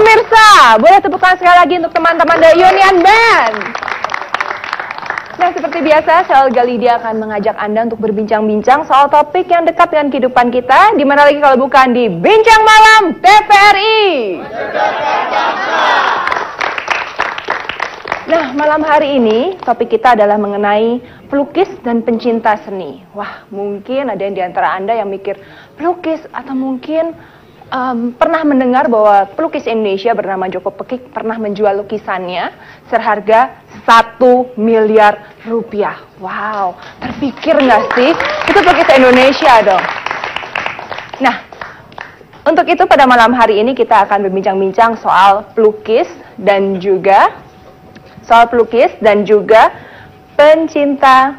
pemirsa, boleh tepuk tangan sekali lagi untuk teman-teman dari Union Band. Nah, seperti biasa, saya Olga Lydia akan mengajak Anda untuk berbincang-bincang soal topik yang dekat dengan kehidupan kita, di mana lagi kalau bukan di Bincang Malam TVRI. Nah, malam hari ini topik kita adalah mengenai pelukis dan pencinta seni. Wah, mungkin ada yang di antara Anda yang mikir pelukis, atau mungkin pernah mendengar bahwa pelukis Indonesia bernama Joko Pekik pernah menjual lukisannya seharga 1 miliar rupiah. Wow, terpikir nggak sih? Itu pelukis Indonesia dong. Nah, untuk itu pada malam hari ini kita akan berbincang-bincang soal pelukis dan juga pencinta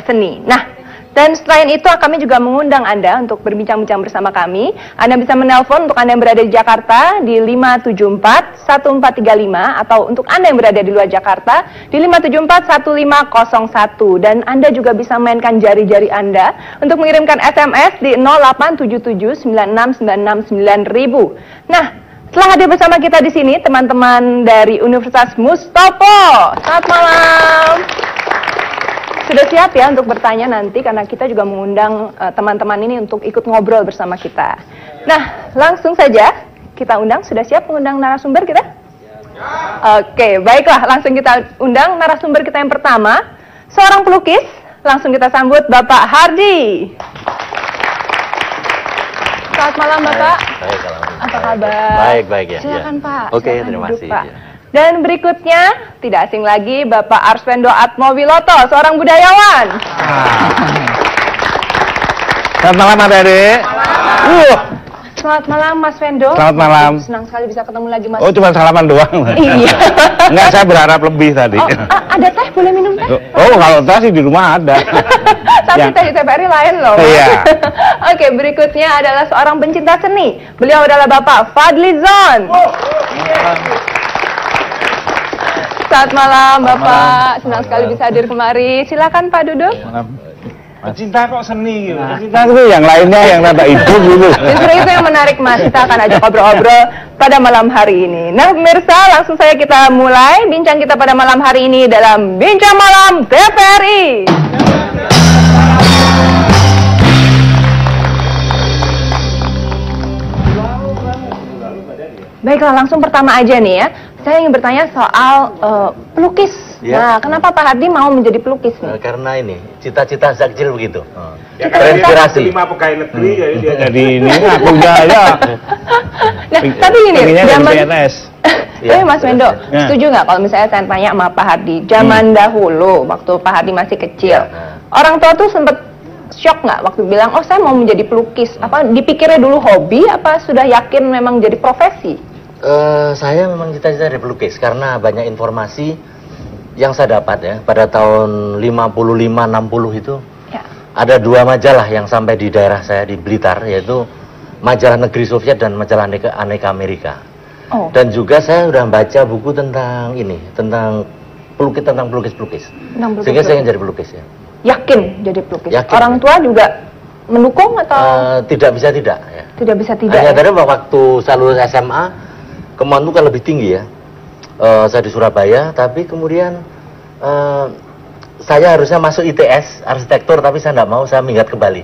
seni. Nah, dan selain itu kami juga mengundang Anda untuk berbincang-bincang bersama kami. Anda bisa menelpon untuk Anda yang berada di Jakarta di 574-1435, atau untuk Anda yang berada di luar Jakarta di 574-1501. Dan Anda juga bisa mainkan jari-jari Anda untuk mengirimkan SMS di 087796969000. Nah, setelah hadir bersama kita di sini teman-teman dari Universitas Mustopo. Selamat malam. Sudah siap ya untuk bertanya nanti, karena kita juga mengundang teman-teman ini untuk ikut ngobrol bersama kita. Nah, langsung saja kita undang. Sudah siap mengundang narasumber kita? Oke, baiklah, langsung kita undang narasumber kita yang pertama, seorang pelukis. Langsung kita sambut Bapak Hardi. Selamat malam Bapak. Baik, apa kabar? Baik ya. Silakan Pak. Oke, Silakan terima duduk, kasih. Pak. Dan berikutnya, tidak asing lagi, Bapak Arswendo Atmowiloto, seorang budayawan. Selamat malam Adik. Selamat malam Mas Wendo. Selamat malam. Senang sekali bisa ketemu lagi Mas. Oh, cuma salaman doang. Iya. Enggak, saya berharap lebih tadi. Oh, ada teh? Boleh minum teh? Oh, kalau teh sih di rumah ada. Tapi teh di TVRI lain loh. Iya. Oke, berikutnya adalah seorang pencinta seni. Beliau adalah Bapak Fadlizon. Selamat malam Bapak, senang sekali bisa hadir kemari. Silakan Pak duduk. Cinta kok seni gitu. Cinta itu yang lainnya yang nada hidup gitu. Justru itu yang menarik Mas, kita akan ajak ngobrol-ngobrol pada malam hari ini. Nah pemirsa, langsung saja kita mulai bincang kita pada malam hari ini dalam Bincang Malam TVRI. Baiklah, langsung pertama aja nih ya. Saya ingin bertanya soal pelukis. Ya. Nah, kenapa Pak Hardi mau menjadi pelukis nih? Karena ini, cita-cita sejak kecil begitu. Ya, Terinspirasi. dia 5 pegawai negeri, jadi dia jadi ini aku udah ya. Nah, tapi gini, zaman PNS. Tapi Mas Wendo, Ya. setuju nggak kalau misalnya saya tanya sama Pak Hardi, zaman dahulu, waktu Pak Hardi masih kecil, orang tua tuh sempet shock nggak waktu bilang, oh saya mau menjadi pelukis? Apa dipikirnya dulu hobi, apa sudah yakin memang jadi profesi? Saya memang cita-cita dari pelukis karena banyak informasi yang saya dapat ya. Pada tahun 55-60 itu Ya. ada 2 majalah yang sampai di daerah saya di Blitar, yaitu majalah Negeri Soviet dan majalah Aneka Amerika. Oh. Dan juga saya sudah baca buku tentang ini, tentang pelukis-pelukis. Sehingga saya ingin jadi pelukis ya. Yakin jadi pelukis? Yakin, orang ya. tua juga mendukung atau Tidak bisa tidak ya. tidak bisa tidak? Hanya Ya? dari waktu saya lulus SMA, kemauanku kan lebih tinggi ya. Saya di Surabaya, tapi kemudian saya harusnya masuk ITS arsitektur, tapi saya tidak mau, saya minggat ke Bali.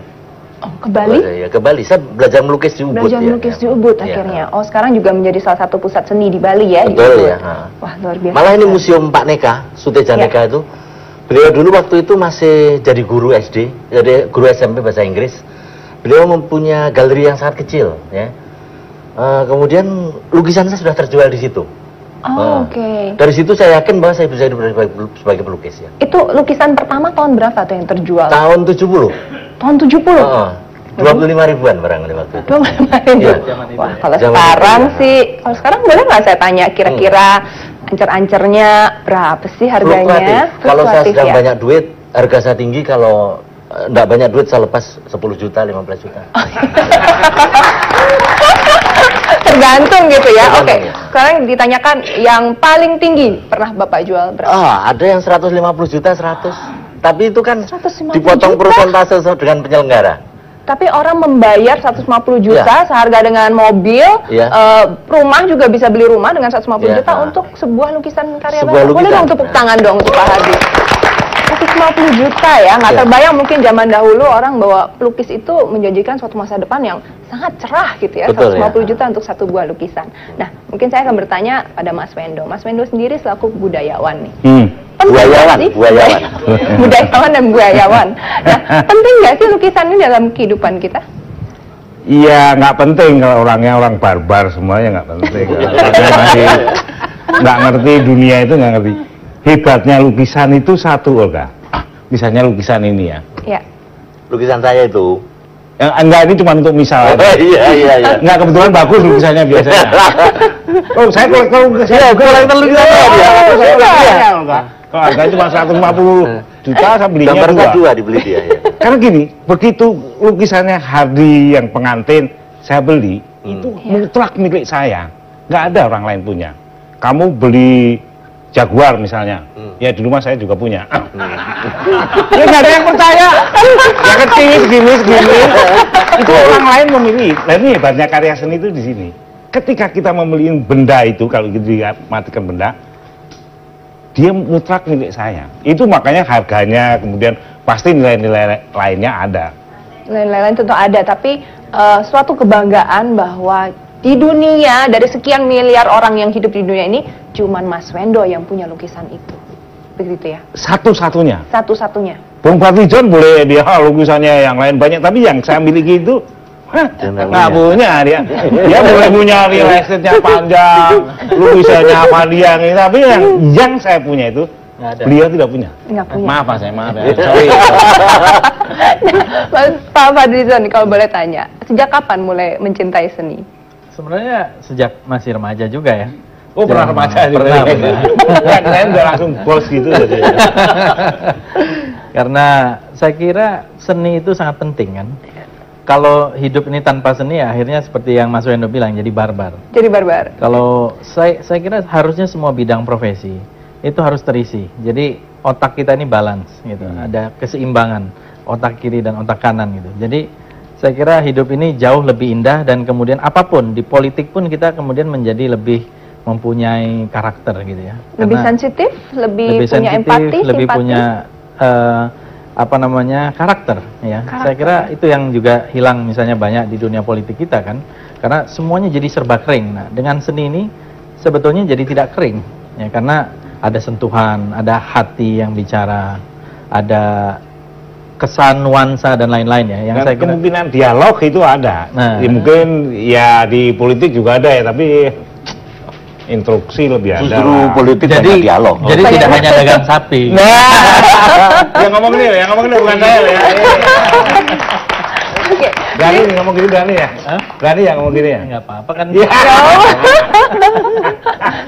Oh, ke Bali? Ya, ke Bali. Saya belajar melukis di Ubud. Belajar melukis di Ubud akhirnya. Oh, sekarang juga menjadi salah satu pusat seni di Bali ya? Betul di Ubud. ya. Wah, luar biasa. Malah ini museum Pak Neka, Suteja Neka itu, beliau dulu waktu itu masih jadi guru SD, jadi guru SMP bahasa Inggris. Beliau mempunyai galeri yang sangat kecil ya. Kemudian lukisan saya sudah terjual di situ. Oh, oke. Dari situ saya yakin bahwa saya bisa hidup sebagai pelukis ya. Itu lukisan pertama tahun berapa tuh yang terjual? Tahun 70. Tahun 70? 25 ribuan barangkali waktu itu. 25 ribu? Iya. Wah, kalau Zaman sekarang itu, sih, kalau sekarang boleh nggak saya tanya kira-kira ancer-ancernya berapa sih harganya? Fluktuatif. Kalau saya Fluktuatif sedang ya? banyak duit, harga saya tinggi. Kalau enggak banyak duit, saya lepas 10 juta, 15 juta. Tergantung gitu ya. Tergantung, Oke, ya. sekarang ditanyakan yang paling tinggi pernah Bapak jual berapa? Ada yang 150 juta, 100. Tapi itu kan 150 dipotong juta? persentase dengan penyelenggara. Tapi orang membayar 150 juta seharga dengan mobil, rumah juga bisa beli rumah dengan 150 juta untuk sebuah lukisan karya Bapak. Boleh dong tepuk tangan dong untuk Pak Hardy. 150 juta ya, nggak terbayang mungkin zaman dahulu orang bahwa pelukis itu menjanjikan suatu masa depan yang sangat cerah gitu ya. Betul, 150 juta untuk satu buah lukisan. Nah, mungkin saya akan bertanya pada Mas Wendo. Mas Wendo sendiri selaku budayawan nih. Budayawan dan budayawan. Nah, penting nggak sih lukisan ini dalam kehidupan kita? Iya, nggak penting kalau orangnya orang barbar semuanya nggak penting. Kalau masih nggak ngerti dunia itu nggak ngerti. Hebatnya lukisan itu satu, Olga. Misalnya lukisan ini ya. Iya. Lukisan saya itu. Enggak, ini cuma untuk misal. Iya. Enggak, kebetulan bagus lukisannya biasanya. Oh, saya kolektor lukisan. Iya, kolektor lukisan. Olga. Kalau harganya cuma 150 juta, saya belinya dua dibeli dia. Ya. Karena gini, begitu lukisannya Hardy yang pengantin saya beli, itu mutlak milik saya. Nggak ada orang lain punya. Kamu beli Jaguar misalnya, ya di rumah saya juga punya. Ya nggak ada yang percaya. Ya kecil segini. Itu orang lain memilih. Nah ini hebatnya karya seni itu di sini. Ketika kita membeli benda itu, kalau kita matikan benda, dia mutlak milik saya. Itu makanya harganya, kemudian pasti nilai-nilai lainnya ada. Nilai-nilai lain tentu ada, tapi suatu kebanggaan bahwa di dunia, dari sekian miliar orang yang hidup di dunia ini, cuman Mas Wendo yang punya lukisan itu. Begitu ya? Satu-satunya. Satu-satunya. Bung Fadlizon boleh dia lukisannya yang lain banyak, tapi yang saya miliki itu nggak punya dia. Dia boleh punya real estate-nya panjang, lukisannya apa dia, tapi yang saya punya itu beliau tidak punya. Nggak punya. Maaf Pak, saya maaf ya. Sorry. Pak Fadlizon, kalau boleh tanya, sejak kapan mulai mencintai seni? Sebenarnya sejak masih remaja juga ya. Oh, pernah remaja juga. Saya udah langsung bos gitu. Karena saya kira seni itu sangat penting kan. Kalau hidup ini tanpa seni ya akhirnya seperti yang Mas Wendo bilang, jadi barbar. Jadi barbar. Kalau saya kira harusnya semua bidang profesi itu harus terisi. Jadi otak kita ini balance gitu. Ada keseimbangan otak kiri dan otak kanan gitu. Jadi saya kira hidup ini jauh lebih indah, dan kemudian apapun di politik pun kita kemudian menjadi lebih mempunyai karakter gitu ya. Lebih sensitif, lebih punya empati, lebih simpati. punya karakter ya. Karakter. Saya kira itu yang juga hilang misalnya banyak di dunia politik kita kan, karena semuanya jadi serba kering. Nah, dengan seni ini sebetulnya jadi tidak kering ya, karena ada sentuhan, ada hati yang bicara, ada kesan, nuansa dan lain-lain ya. Yang saya kira kemungkinan dialog itu ada. Nah, ya, mungkin ya di politik juga ada ya, tapi instruksi lebih ada. Justru politik jadi dialog. Jadi tidak hanya dagang sapi. Nah, yang ngomong ini bukan saya ya. Oke. Berani ngomong gini, berani ya? Berani ya ngomong gini ya? Enggak apa-apa kan. Ya.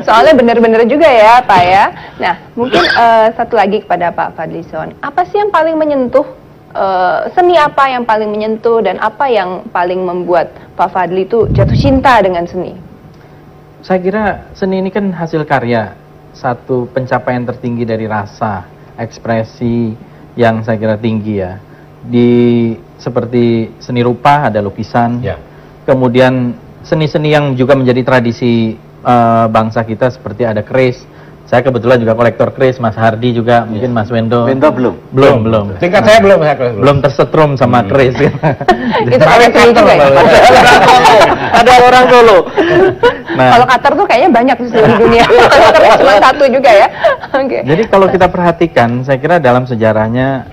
Soalnya benar-benar juga ya Pak ya. Nah, mungkin satu lagi kepada Pak Fadlizon. Apa sih yang paling menyentuh, seni apa yang paling menyentuh, dan apa yang paling membuat Pak Fadli itu jatuh cinta dengan seni? Saya kira seni ini kan hasil karya, satu pencapaian tertinggi dari rasa, ekspresi yang saya kira tinggi ya. Seperti seni rupa ada lukisan, kemudian seni-seni yang juga menjadi tradisi bangsa kita seperti ada keris. Saya kebetulan juga kolektor keris, Mas Hardy juga, mungkin Mas Wendo. Belum. Tingkat saya belum. Belum tersetrum sama keris. Itu ada juga ya? Ada orang Solo. Nah, kalau cutter tuh kayaknya banyak di seluruh dunia. Keris cuma satu juga ya. Okay. Jadi kalau kita perhatikan, saya kira dalam sejarahnya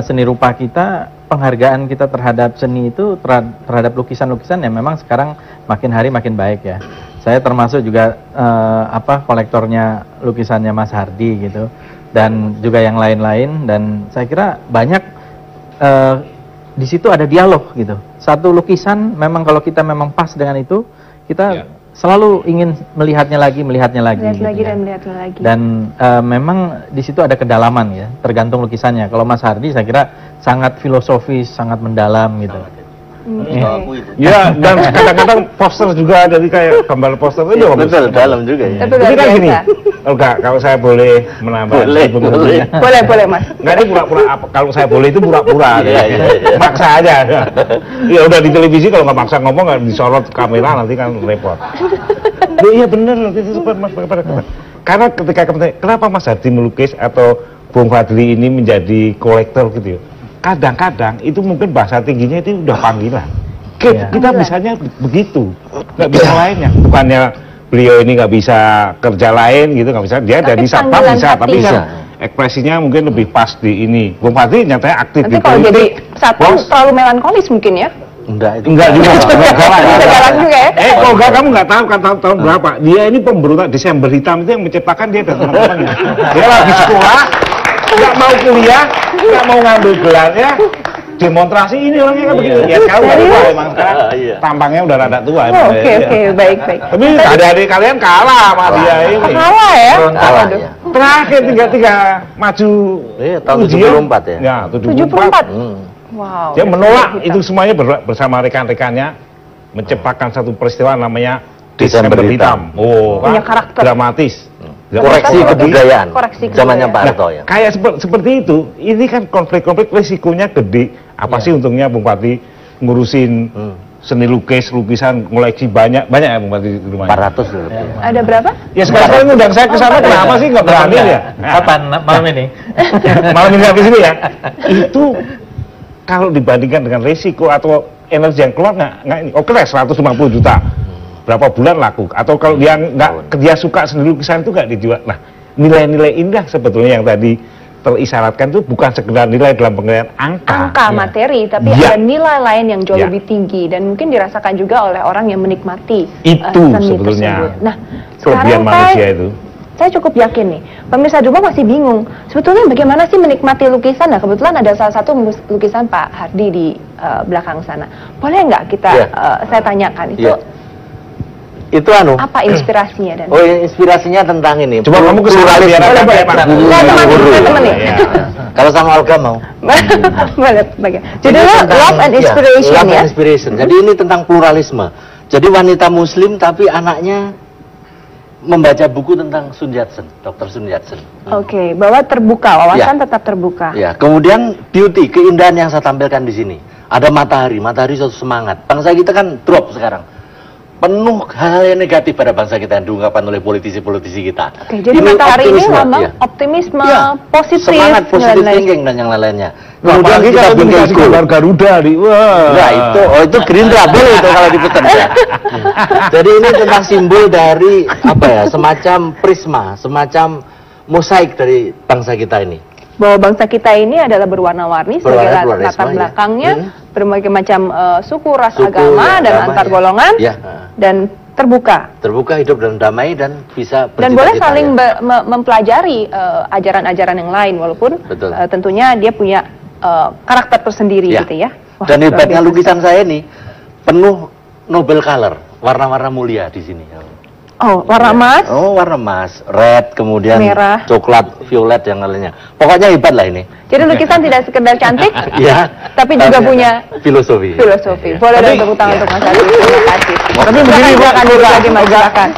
seni rupa kita, penghargaan kita terhadap seni itu terhadap lukisan-lukisan yang memang sekarang makin hari makin baik ya. Saya termasuk juga kolektornya lukisannya Mas Hardy gitu, dan juga yang lain-lain, dan saya kira banyak di situ ada dialog gitu. Satu lukisan memang kalau kita memang pas dengan itu, kita selalu ingin melihatnya lagi gitu ya. Dan memang di situ ada kedalaman ya, tergantung lukisannya. Kalau Mas Hardy saya kira sangat filosofis, sangat mendalam gitu. Setahu aku itu. Ya, dan kadang-kadang poster juga, jadi kayak gambar poster itu bagus. Betul, dalam juga ya. Tapi Jadi luar kan gini, biasa. enggak, kalau saya boleh menambah. Boleh, boleh. Boleh Mas. Enggak, ini pura-pura, kalau saya boleh itu pura-pura. Iya, iya, iya. Maksa aja. Ya udah di televisi kalau nggak maksa ngomong, nggak disorot kamera nanti kan repot. Iya bener, nanti itu Mas. Karena ketika kenapa Mas Hardi melukis atau Bung Fadli ini menjadi kolektor gitu ya? Kadang-kadang itu mungkin bahasa tingginya itu udah panggilan. Kita bisanya begitu, nggak bisa lainnya. Bukannya beliau ini nggak bisa kerja lain gitu, nggak bisa. Dia dari satpam bisa, tapi kan ekspresinya mungkin lebih pas di ini. Bung Fadli nyatanya aktif Nanti di kalau jadi satpam Bos. terlalu melankolis mungkin ya? Enggak, itu Enggak juga, enggak galak. Bisa galak juga ya? Kalau enggak kamu enggak tahu kan tahun berapa. Dia ini pemberontak Desember Hitam itu yang menciptakan dia dan teman-temannya. Dia lagi sekolah, enggak mau kuliah, enggak mau ngambil gelarnya, demonstrasi ini orangnya kan begitu. Ya sekarang udah tua emang sekarang. Tampangnya udah rada tua emang. Oke, baik. Tapi adik-adik kalian kalah sama dia ini. Kalah ya? Kalah Aduh. ya. Terakhir tiga maju. Iya, tahun ujian. 74 ya. Ya, 74. 74. Wow. Dia menolak Hitam. itu semuanya bersama rekan-rekannya menciptakan satu peristiwa namanya Desember Desember Hitam. Hitam. Oh, Punya karakter. dramatis. Koreksi kebudayaan. Koreksi Zamannya Pak Nah, Harto ya. kayak seperti itu, ini kan konflik-konflik risikonya gede. Apa sih untungnya Bung Fadli ngurusin seni lukisan, ngoleksi banyak ya Bung Fadli di rumahnya? 400 loh. Ada berapa? Ya sekali-sekali ngundang saya ke sana, kenapa sih nggak berani ya? Kapan malam ini? Malam ini habis ini ya. Itu kalau dibandingkan dengan risiko atau energi yang keluar nggak ini. Oke lah 150 juta. Berapa bulan laku? Atau kalau dia dia suka seni lukisan itu nggak dijual. Nah, nilai-nilai indah sebetulnya yang tadi terisyaratkan itu bukan sekedar nilai dalam pengertian angka. Materi, tapi Ya. ada nilai lain yang jauh Ya. lebih tinggi dan mungkin dirasakan juga oleh orang yang menikmati Itu seni sebetulnya tersebut. Nah, kelebihan sekarang manusia itu. saya cukup yakin nih, pemirsa di rumah masih bingung. Sebetulnya bagaimana sih menikmati lukisan? Nah, kebetulan ada salah satu lukisan Pak Hardi di belakang sana. Boleh nggak kita saya tanyakan itu Itu anu. apa inspirasinya dan? Oh, inspirasinya tentang ini. Coba kamu kesana biar ada Boleh. Pak Saya teman nih. Ya. Kalau sama Olga mau. Boleh, bagaimana? Judulnya Love and Inspiration Love ya? and Inspiration. Jadi ini tentang pluralisme. Jadi wanita muslim tapi anaknya membaca buku tentang Sun Yat-sen, Dr. Sun Yat-sen. Oke, bahwa terbuka, wawasan tetap terbuka. Ya, kemudian beauty, keindahan yang saya tampilkan di sini. Ada matahari suatu semangat. Bangsa kita kan drop sekarang. Penuh hal yang negatif pada bangsa kita yang diungkapkan oleh politisi-politisi kita. Oke, jadi matahari ini lambang optimisme, positif, semangat, positif nilai-nilai. thinking dan yang lain-lainnya. Kemudian kita dikasih gambar Garuda di wah. Nah itu Gerindra boleh itu kalau diputar ya. Jadi ini tentang simbol dari apa ya, semacam prisma, semacam mosaik dari bangsa kita ini. Bahwa bangsa kita ini adalah berwarna-warni sebagai Berwarna-warni, latar ya. belakangnya, berbagai macam suku, ras, Suku, agama, dan agama, antar golongan, Ya. dan terbuka. Terbuka, hidup dalam damai dan bisa Dan boleh bercita-cita, saling ya. mempelajari ajaran-ajaran yang lain, walaupun Betul. tentunya dia punya karakter tersendiri Ya. gitu ya. Wah, Dan luar hebatnya biasa. lukisan saya ini penuh Nobel color, warna-warna mulia di sini. Oh, warna emas. Oh, warna emas, red, kemudian Merah. coklat, violet yang lainnya. Pokoknya hebat lah ini. Jadi lukisan tidak sekedar cantik, Ya. tapi juga punya filosofi. filosofi. Ya. Boleh Tapi- dan tepuk tangan untuk Mas Adi. Terima kasih. Tapi begini, Bu, silakan Olga. dimajukan.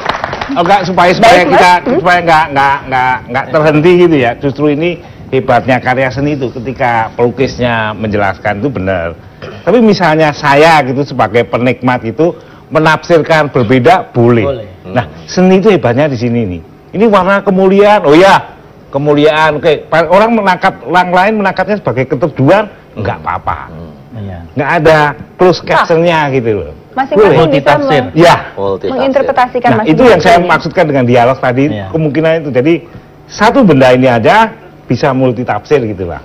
Enggak supaya Baik, Mas. kita supaya enggak terhenti gitu ya. Justru ini hebatnya karya seni itu ketika pelukisnya menjelaskan itu benar. Tapi misalnya saya gitu sebagai penikmat itu menafsirkan berbeda boleh. Nah, seni itu hebatnya di sini nih. Ini warna kemuliaan. Oh ya, kemuliaan. Oke, orang lain menangkapnya sebagai keteduhan, enggak apa-apa. Iya. Enggak ada close captionnya gitu loh. Masing-masing bisa Multitafsir. Ya. menginterpretasikan Nah, masing-masing. itu yang saya maksudkan dengan dialog tadi, Iya. kemungkinan itu. Jadi satu benda ini aja bisa multitafsir gitu lah.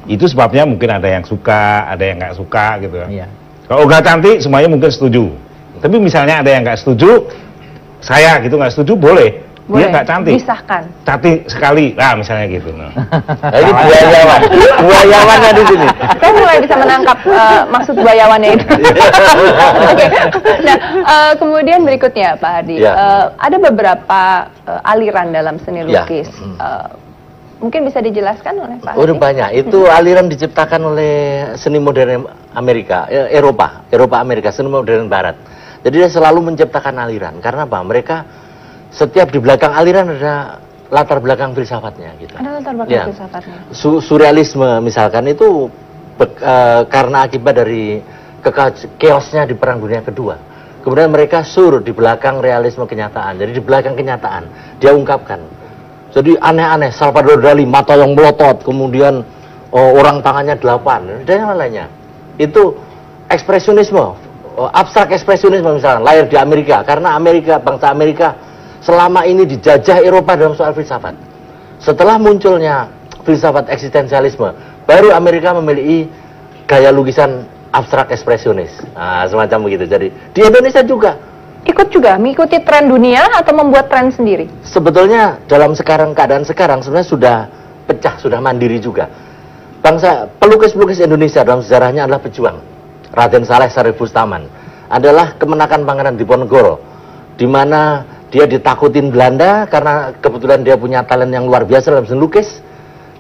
Itu sebabnya mungkin ada yang suka, ada yang nggak suka gitu kan. Iya. Kalau nggak cantik, semuanya mungkin setuju. Tapi misalnya ada yang nggak setuju, saya gitu nggak setuju, boleh. Dia nggak cantik, Disahkan. cantik sekali, nah misalnya gitu. Nah. Nah, ini buayawannya di sini. Saya mulai bisa menangkap maksud buayawannya itu. Oke. Nah, kemudian berikutnya Pak Hardi, Ya. ada beberapa aliran dalam seni Ya. lukis. Mungkin bisa dijelaskan oleh Pak Udah Hadi? banyak. Itu aliran diciptakan oleh seni modern Amerika, Eropa Amerika, seni modern Barat. Jadi dia selalu menciptakan aliran. Karena apa? Mereka setiap di belakang aliran ada latar belakang filsafatnya gitu. Ada latar belakang Ya. filsafatnya. Surrealisme misalkan itu karena akibat dari chaosnya di Perang Dunia Kedua. Kemudian mereka di belakang realisme kenyataan. Jadi di belakang kenyataan dia ungkapkan. Jadi aneh-aneh, Salvador Dali mata yang melotot, kemudian orang tangannya 8 dan yang lainnya. Itu ekspresionisme, abstrak ekspresionisme misalnya lahir di Amerika karena bangsa Amerika selama ini dijajah Eropa dalam soal filsafat. Setelah munculnya filsafat eksistensialisme, baru Amerika memiliki gaya lukisan abstrak ekspresionis. Nah, semacam begitu. Jadi di Indonesia juga Ikut juga mengikuti tren dunia atau membuat tren sendiri? sebetulnya dalam keadaan sekarang sebenarnya sudah pecah, sudah mandiri juga. Bangsa pelukis-pelukis Indonesia dalam sejarahnya adalah pejuang. Raden Saleh Sarif Bustaman adalah kemenakan Pangeran Diponegoro, di mana dia ditakutin Belanda karena kebetulan dia punya talent yang luar biasa dalam seni lukis.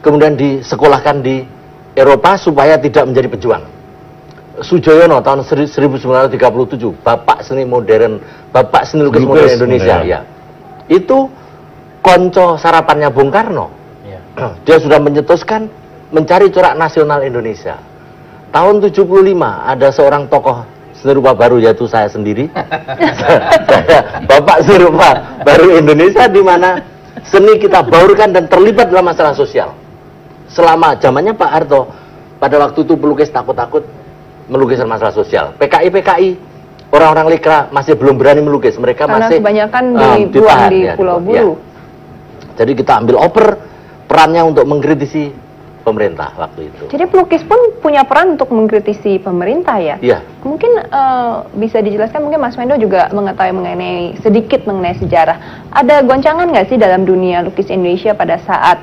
Kemudian disekolahkan di Eropa supaya tidak menjadi pejuang. Sujoyono tahun 1937, bapak seni modern, bapak seni lukis modern Indonesia, ya. Itu konco sarapannya Bung Karno. Ya. Dia sudah menyetuskan mencari corak nasional Indonesia. Tahun 75 ada seorang tokoh seni rupa baru yaitu saya sendiri. Saya bapak seni rupa baru Indonesia di mana seni kita baurkan dan terlibat dalam masalah sosial. Selama zamannya Pak Harto, pada waktu itu pelukis takut-takut melukis masalah sosial. PKI orang-orang Lekra masih belum berani melukis. Mereka Karena masih kebanyakan dibuang ditahan, di ya, Pulau ya. Bulu. Jadi kita ambil perannya untuk mengkritisi pemerintah waktu itu. Jadi pelukis pun punya peran untuk mengkritisi pemerintah ya? Iya. Mungkin bisa dijelaskan, mungkin Mas Wendo juga mengetahui sedikit mengenai sejarah. Ada goncangan nggak sih dalam dunia lukis Indonesia pada saat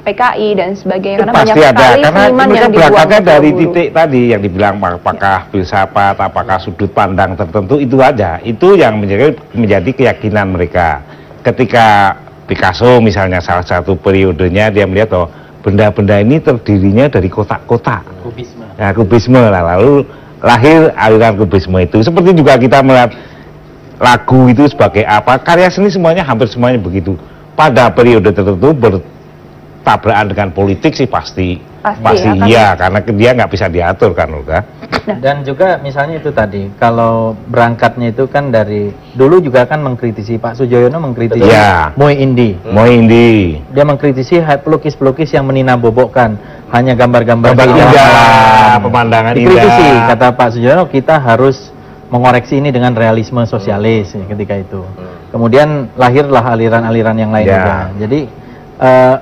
PKI dan sebagainya? Karena banyak Pasti ada, sekali karena seniman ini yang kan dibuang belakangnya ke dari Pulau Bulu. titik tadi yang dibilang apakah filsafat, apakah sudut pandang tertentu, itu aja. Itu yang menjadi keyakinan mereka. Ketika Picasso misalnya salah satu periodenya dia melihat benda-benda ini terdirinya dari kotak-kotak. Kubisme. Nah, kubisme lah, lalu lahir aliran kubisme itu. Seperti juga kita melihat lagu itu sebagai apa, karya seni semuanya hampir semuanya begitu. Pada periode tertentu bertabrakan dengan politik sih pasti iya, karena dia nggak bisa diatur kan, Olga. Dan juga misalnya itu tadi, kalau berangkatnya itu kan dari dulu juga kan mengkritisi Pak Sujoyono, mengkritisi Ya. Moe Indi. Mau ini Dia mengkritisi pelukis-pelukis yang meninabobokkan hanya gambar-gambar indah, pemandangan dikritisi, indah. kata Pak Sujoyono, kita harus mengoreksi ini dengan realisme sosialis ketika itu. Kemudian lahirlah aliran-aliran yang lain Ya. juga. Jadi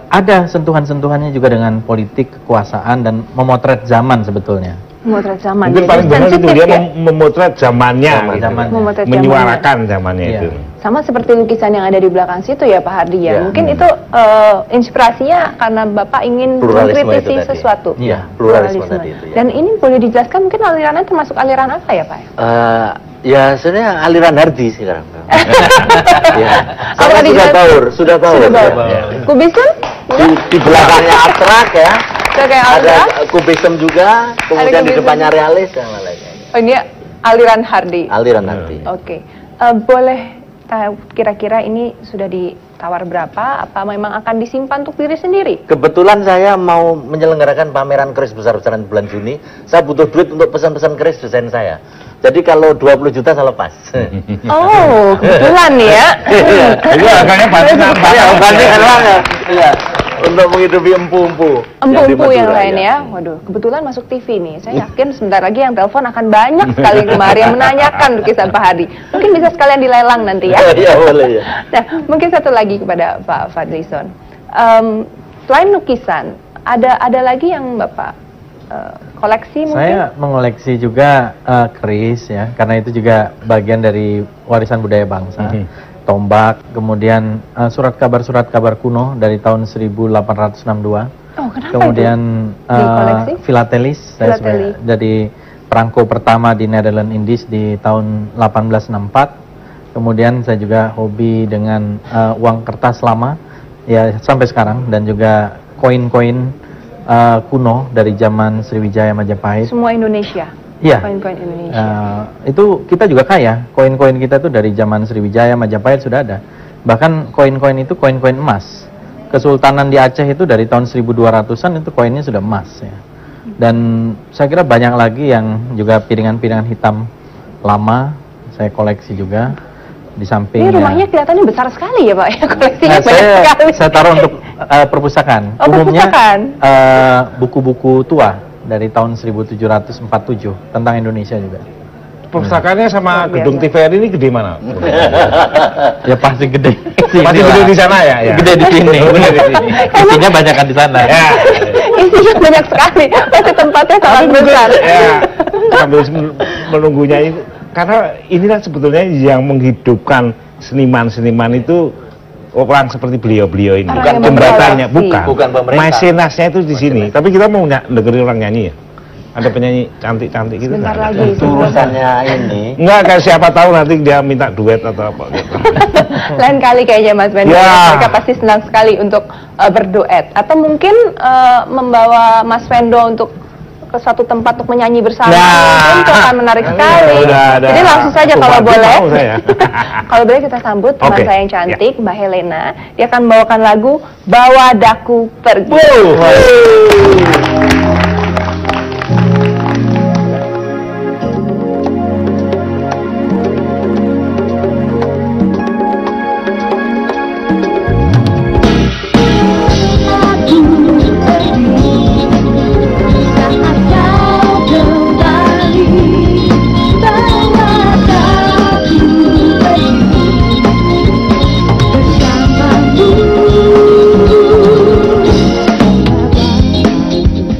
ada sentuhan-sentuhannya juga dengan politik, kekuasaan, dan memotret zaman sebetulnya. Memotret zaman. Mungkin Jadi paling benar itu sensitif dia ya? memotret zamannya, Zamannya. Memotret menyuarakan zamannya Iya. itu. Sama seperti lukisan yang ada di belakang situ ya Pak Hardi ya. Ya. Mungkin itu inspirasinya karena Bapak ingin Pluralisme mengkritisi itu tadi. sesuatu. Iya, pluralisme tadi itu, ya. Dan ini boleh dijelaskan mungkin alirannya termasuk aliran apa ya Pak? Ya sebenarnya aliran Hardi sekarang. Ya. Apa Saya tadi sudah tahu. Sudah tahu. Ya. Kubisme? Di belakangnya abstrak ya. Sudah kayak Ada aliran? kubisme juga, kemudian di kubisme. depannya realis dan lain-lain. Oh, ini aliran Hardi. Aliran Hardi. Oke. Boleh tahu kira-kira ini sudah ditawar berapa? Apa memang akan disimpan untuk diri sendiri? Kebetulan saya mau menyelenggarakan pameran keris besar-besaran bulan Juni. Saya butuh duit untuk pesan-pesan keris desain saya. Jadi kalau 20 juta saya lepas. Oh, kebetulan nih ya. Itu harganya pasti nambah. Iya, bandingkan banget. Iya. Untuk menghidupi empu-empu. Empu-empu yang Madura, lain ya. ya. Waduh, kebetulan masuk TV nih. Saya yakin sebentar lagi yang telepon akan banyak sekali kemarin yang menanyakan lukisan Pak Hadi. Mungkin bisa sekalian dilelang nanti ya. Iya, boleh ya. Nah, mungkin satu lagi kepada Pak Fadlison. Selain lukisan, ada lagi yang Bapak koleksi mungkin? Saya mengoleksi juga keris ya, karena itu juga bagian dari warisan budaya bangsa. Tombak, kemudian surat kabar kuno dari tahun 1862. Oh, kenapa Kemudian itu dikoleksi? filatelis, saya Filateli. jadi perangko pertama di Netherlands Indies di tahun 1864. Kemudian saya juga hobi dengan uang kertas lama. ya sampai sekarang, dan juga koin-koin kuno dari zaman Sriwijaya Majapahit. Semua Indonesia. Iya. Koin-koin Indonesia. Itu kita juga kaya. Koin-koin kita tuh dari zaman Sriwijaya Majapahit sudah ada. Bahkan koin-koin itu koin-koin emas. Kesultanan di Aceh itu dari tahun 1200-an itu koinnya sudah emas ya. Dan saya kira banyak lagi yang juga piringan-piringan hitam lama saya koleksi juga. Di samping Ini rumahnya kelihatannya besar sekali ya Pak, ya koleksinya banyak sekali. Saya taruh untuk perpustakaan. Oh, Umumnya perpustakaan. buku-buku tua dari tahun 1747 tentang Indonesia juga. Perpustakaannya sama Luar gedung biasa. TVRI ini gede mana? Ya pasti gede. Pasti gede di sana ya? Ya. Gede di sini. Gede di sini. Isinya banyak kan di sana. Ya. Isinya banyak sekali, pasti tempatnya sangat Tapi mungkin, besar. ya, sambil menunggunya itu, karena inilah sebetulnya yang menghidupkan seniman-seniman itu orang seperti beliau-beliau ini. Orang Bukan yang jembatannya, memproduksi. Bukan pemerintah. Mesenasnya itu di sini. Tapi kita mau dengerin orang nyanyi ya. Ada penyanyi cantik-cantik gitu. Sebentar nggak ada? lagi. Itu urusannya ini. Enggak, kan siapa tahu nanti dia minta duet atau apa gitu. Lain kali kayaknya Mas Wendo, Ya. mereka pasti senang sekali untuk berduet. Atau mungkin membawa Mas Wendo untuk ke satu tempat untuk menyanyi bersama. Nah. Itu akan menarik sekali. Udah ada. Jadi langsung saja kalau Bupati boleh. mau saya. Kalau boleh kita sambut teman Oke. saya yang cantik, Mbak Helena. Dia akan membawakan lagu Bawa Daku Pergi.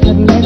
Bersamamu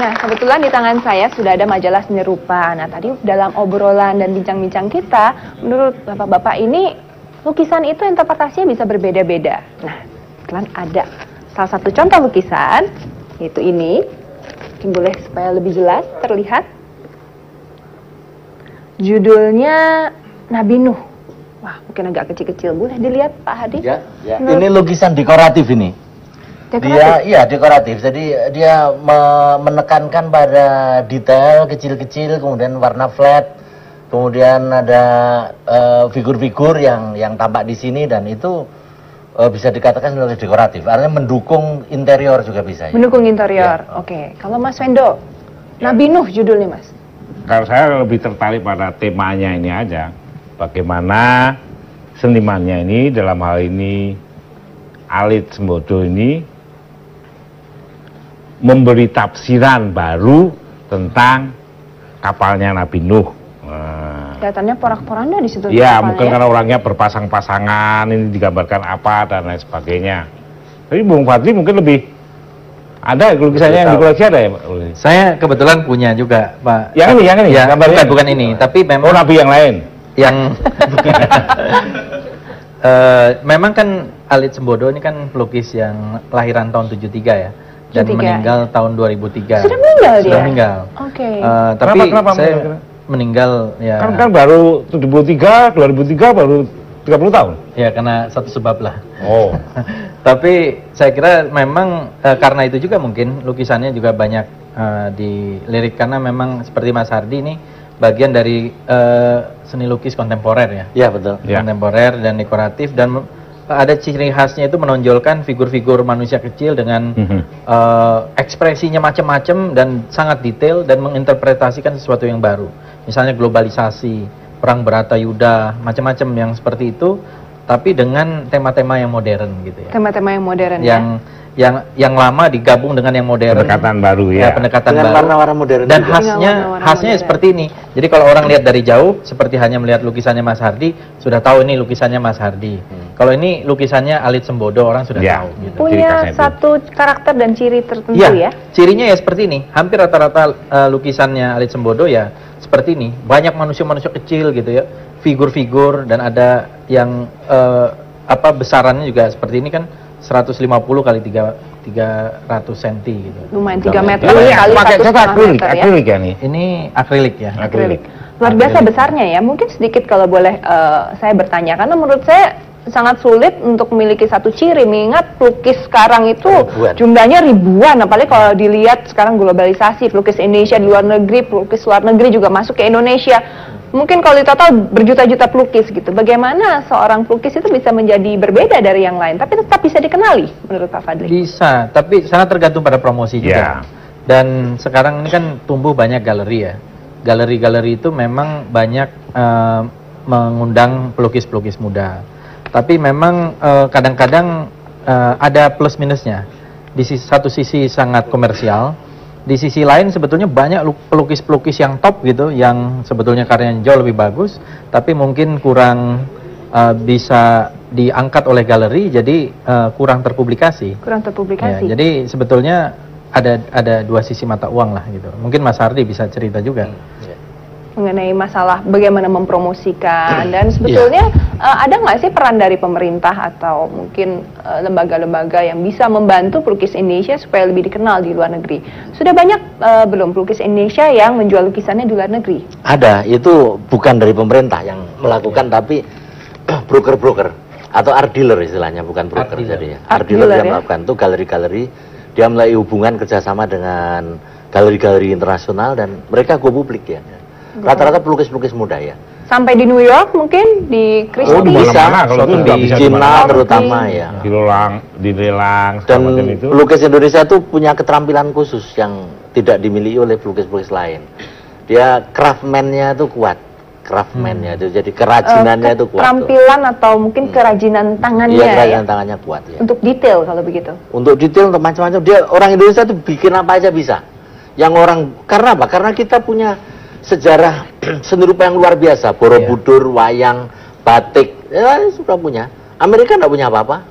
Nah, kebetulan di tangan saya sudah ada majalah Seni Rupa. Nah, tadi dalam obrolan dan bincang-bincang kita, menurut bapak-bapak ini, lukisan itu interpretasinya bisa berbeda-beda. Nah, kebetulan ada salah satu contoh lukisan, yaitu ini. Mungkin boleh supaya lebih jelas terlihat. Judulnya Nabi Nuh. Wah, mungkin agak kecil-kecil. Boleh dilihat, Pak Hadi? Ya, ya. Ini lukisan dekoratif ini. Dekoratif? Iya dekoratif. Jadi dia menekankan pada detail kecil-kecil, kemudian warna flat, kemudian ada figur-figur yang tampak di sini, dan itu bisa dikatakan sebagai dekoratif. Artinya mendukung interior juga bisa. Ya? Mendukung interior. Ya. Oke. Kalau Mas Wendo, Nabi Nuh judulnya, Mas. Kalau saya lebih tertarik pada temanya ini aja. Bagaimana senimannya ini, dalam hal ini Alit Sembodo ini, memberi tafsiran baru tentang kapalnya Nabi Nuh. Kelihatannya porak-poranda di situ. Ya, mungkin karena orangnya berpasang-pasangan, ini digambarkan apa dan lain sebagainya. Tapi Bung Fadli mungkin lebih ada lukisannya yang di koleksi ada ya, Pak? Saya kebetulan punya juga, Pak. Yang ini ya, gambarnya. bukan ini, tapi memang Nabi yang lain. Yang memang kan Alit Sembodo ini kan pelukis yang lahiran tahun 73 ya. Dan 73. meninggal tahun 2003. Sudah meninggal dia? Sudah meninggal. Oke. Tapi Kenapa saya meninggal ya. Kan baru 73, 2003 baru 30 tahun. Ya karena satu sebab lah. Oh. Tapi saya kira memang karena itu juga mungkin lukisannya juga banyak dilirik, karena memang seperti Mas Hardi ini bagian dari seni lukis kontemporer ya. Iya betul. Kontemporer dan dekoratif, dan ada ciri khasnya itu menonjolkan figur-figur manusia kecil dengan ekspresinya macam-macam dan sangat detail dan menginterpretasikan sesuatu yang baru. Misalnya globalisasi, perang Bharatayuda, macam-macam yang seperti itu, tapi dengan tema-tema yang modern gitu ya. Tema-tema yang modern yang lama digabung dengan yang modern. Pendekatan baru ya. Pendekatan dengan baru. warna-warna modern. Dan juga. khasnya seperti ini. Jadi kalau orang lihat dari jauh seperti hanya melihat lukisannya Mas Hardi, sudah tahu ini lukisannya Mas Hardi. Kalau ini lukisannya Alit Sembodo, orang sudah tahu gitu. Punya satu karakter dan ciri tertentu ya. Cirinya ya seperti ini. Hampir rata-rata lukisannya Alit Sembodo ya seperti ini. Banyak manusia-manusia kecil gitu ya. Figur-figur, dan ada yang besarannya juga seperti ini kan, 150 kali 300 cm gitu. Lumayan 3 meter Kali pakai 1,5 akrilik, meter ya. akrilik ya nih. Ini akrilik ya. Akrilik. Luar biasa besarnya ya. Mungkin sedikit kalau boleh saya bertanya, karena menurut saya sangat sulit untuk memiliki satu ciri, mengingat pelukis sekarang itu jumlahnya ribuan, apalagi kalau dilihat sekarang globalisasi, pelukis Indonesia di luar negeri, pelukis luar negeri juga masuk ke Indonesia. Mungkin kalau di total berjuta-juta pelukis gitu. Bagaimana seorang pelukis itu bisa menjadi berbeda dari yang lain, tapi tetap bisa dikenali menurut Pak Fadli? Bisa, tapi sangat tergantung pada promosi juga. Dan sekarang ini kan tumbuh banyak galeri ya. Galeri-galeri itu memang banyak mengundang pelukis-pelukis muda. Tapi memang kadang-kadang ada plus minusnya. Di satu sisi sangat komersial, di sisi lain sebetulnya banyak pelukis-pelukis yang top gitu, yang sebetulnya karyanya jauh lebih bagus, tapi mungkin kurang bisa diangkat oleh galeri, jadi kurang terpublikasi. Kurang terpublikasi. Ya, jadi sebetulnya ada dua sisi mata uang lah gitu. Mungkin Mas Hardi bisa cerita juga. Mengenai masalah bagaimana mempromosikan, dan sebetulnya ada nggak sih peran dari pemerintah atau mungkin lembaga-lembaga yang bisa membantu pelukis Indonesia supaya lebih dikenal di luar negeri? Sudah banyak belum pelukis Indonesia yang menjual lukisannya di luar negeri? Ada, itu bukan dari pemerintah yang melakukan, tapi broker-broker atau art dealer istilahnya, bukan broker jadi ya. Art dealer yang melakukan itu galeri-galeri, dia mulai hubungan kerjasama dengan galeri-galeri internasional dan mereka go publik ya. Rata-rata pelukis-pelukis muda ya. Sampai di New York mungkin, di Christie. Oh, di mana-mana kalau itu di Cina terutama ya. Dilelang dan pelukis Indonesia itu punya keterampilan khusus yang tidak dimiliki oleh pelukis-pelukis lain. Dia craftman-nya itu kuat. Craftman-nya itu, jadi kerajinannya itu kuat. Keterampilan atau mungkin kerajinan tangannya. Iya, kerajinan tangannya kuat ya. Untuk detail kalau begitu. Untuk detail, untuk macam-macam, dia orang Indonesia itu bikin apa aja bisa. Yang orang, karena apa? Karena kita punya sejarah seni rupa yang luar biasa, Borobudur, wayang, batik, ya sudah punya. Amerika nggak punya apa-apa.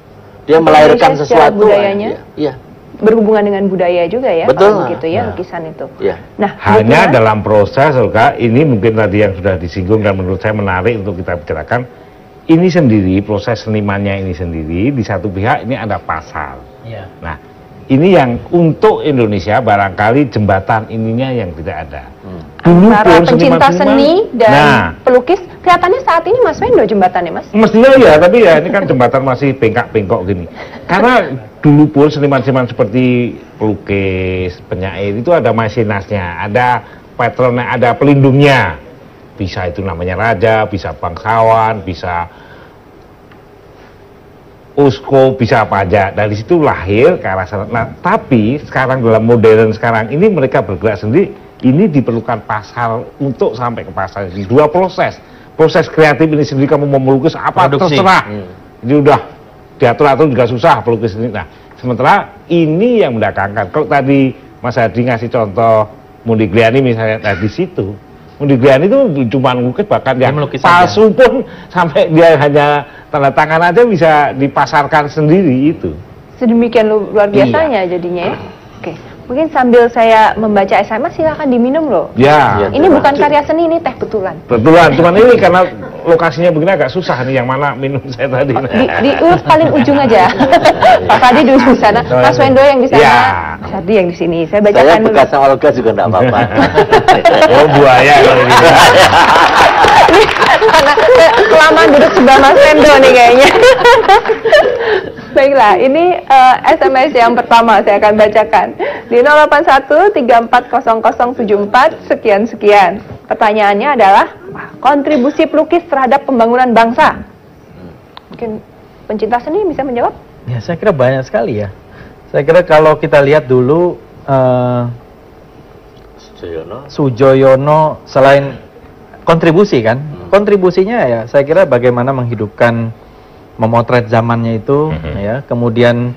Dia melahirkan sesuatu. Budayanya. Iya. berhubungan dengan budaya juga ya, Betul. kalau begitu ya, Nah. lukisan itu. Ya. Nah, Hanya kebetulan- dalam proses, Olga, ini mungkin tadi yang sudah disinggung dan menurut saya menarik untuk kita bicarakan. Ini sendiri, proses senimannya ini sendiri, di satu pihak ini ada pasar. Iya. Nah, ini yang untuk Indonesia barangkali jembatan ininya yang tidak ada. Dulu antara pun pencinta seniman-seniman- seni dan Nah, pelukis, kelihatannya saat ini Mas Wendo jembatannya, Mas. mestinya ya, tapi ya ini kan jembatan masih bengkak-bengkok gini. Karena dulu pun seniman-seniman seperti pelukis, penyair itu ada masinasnya, ada patronnya, ada pelindungnya. Bisa itu namanya raja, bisa bangsawan, bisa uskup, bisa apa aja. Dari situ lahir ke arah sana. Nah, tapi sekarang dalam modern sekarang ini mereka bergerak sendiri. Ini diperlukan pasar untuk sampai ke pasar. Di dua proses. Proses kreatif ini sendiri, kamu mau melukis apa Produksi. terserah. Ini udah diatur-atur juga susah pelukis ini. Nah, sementara ini yang mendatangkan. Kalau tadi Mas Hadi ngasih contoh Mondigliani misalnya, nah di situ Mondigliani itu cuma melukis, bahkan Dia yang melukis palsu pun sampai dia hanya tanda tangan aja bisa dipasarkan sendiri itu. Sedemikian luar biasanya jadinya ya. Oke, mungkin sambil saya membaca SMS silakan diminum loh. Ya, Ini bukan karya seni, ini teh betulan. betulan. Cuman ini karena lokasinya begini agak susah nih yang mana minum saya tadi. Di urut paling ujung aja. Pak Fadi di ujung sana, Mas Wendo yang di sana, Ya. Mas Hadi yang di sini. Saya Saya bacakan dulu. bekasnya Olga juga enggak apa-apa. Oh, buaya kalau gitu. Karena kelamaan duduk sebelah Mas Wendo nih kayaknya. Baiklah, ini SMS yang pertama saya akan bacakan di 081340074 sekian-sekian. Pertanyaannya adalah kontribusi pelukis terhadap pembangunan bangsa. Mungkin pencinta seni bisa menjawab? Ya, saya kira banyak sekali ya. Saya kira kalau kita lihat dulu Sujoyono. Sujoyono selain kontribusi kan, kontribusinya ya saya kira bagaimana menghidupkan, memotret zamannya itu, ya. Kemudian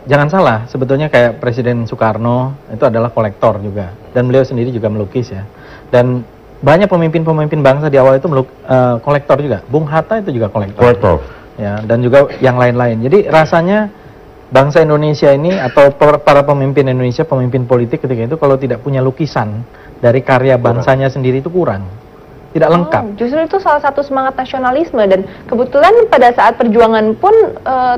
jangan salah, sebetulnya kayak Presiden Soekarno itu adalah kolektor juga, dan beliau sendiri juga melukis ya. Dan banyak pemimpin-pemimpin bangsa di awal itu kolektor juga. Bung Hatta itu juga kolektor. Ya, dan juga yang lain-lain. Jadi rasanya bangsa Indonesia ini atau para pemimpin Indonesia, pemimpin politik ketika itu kalau tidak punya lukisan dari karya bangsanya sendiri itu kurang. Tidak lengkap. Justru itu salah satu semangat nasionalisme, dan kebetulan pada saat perjuangan pun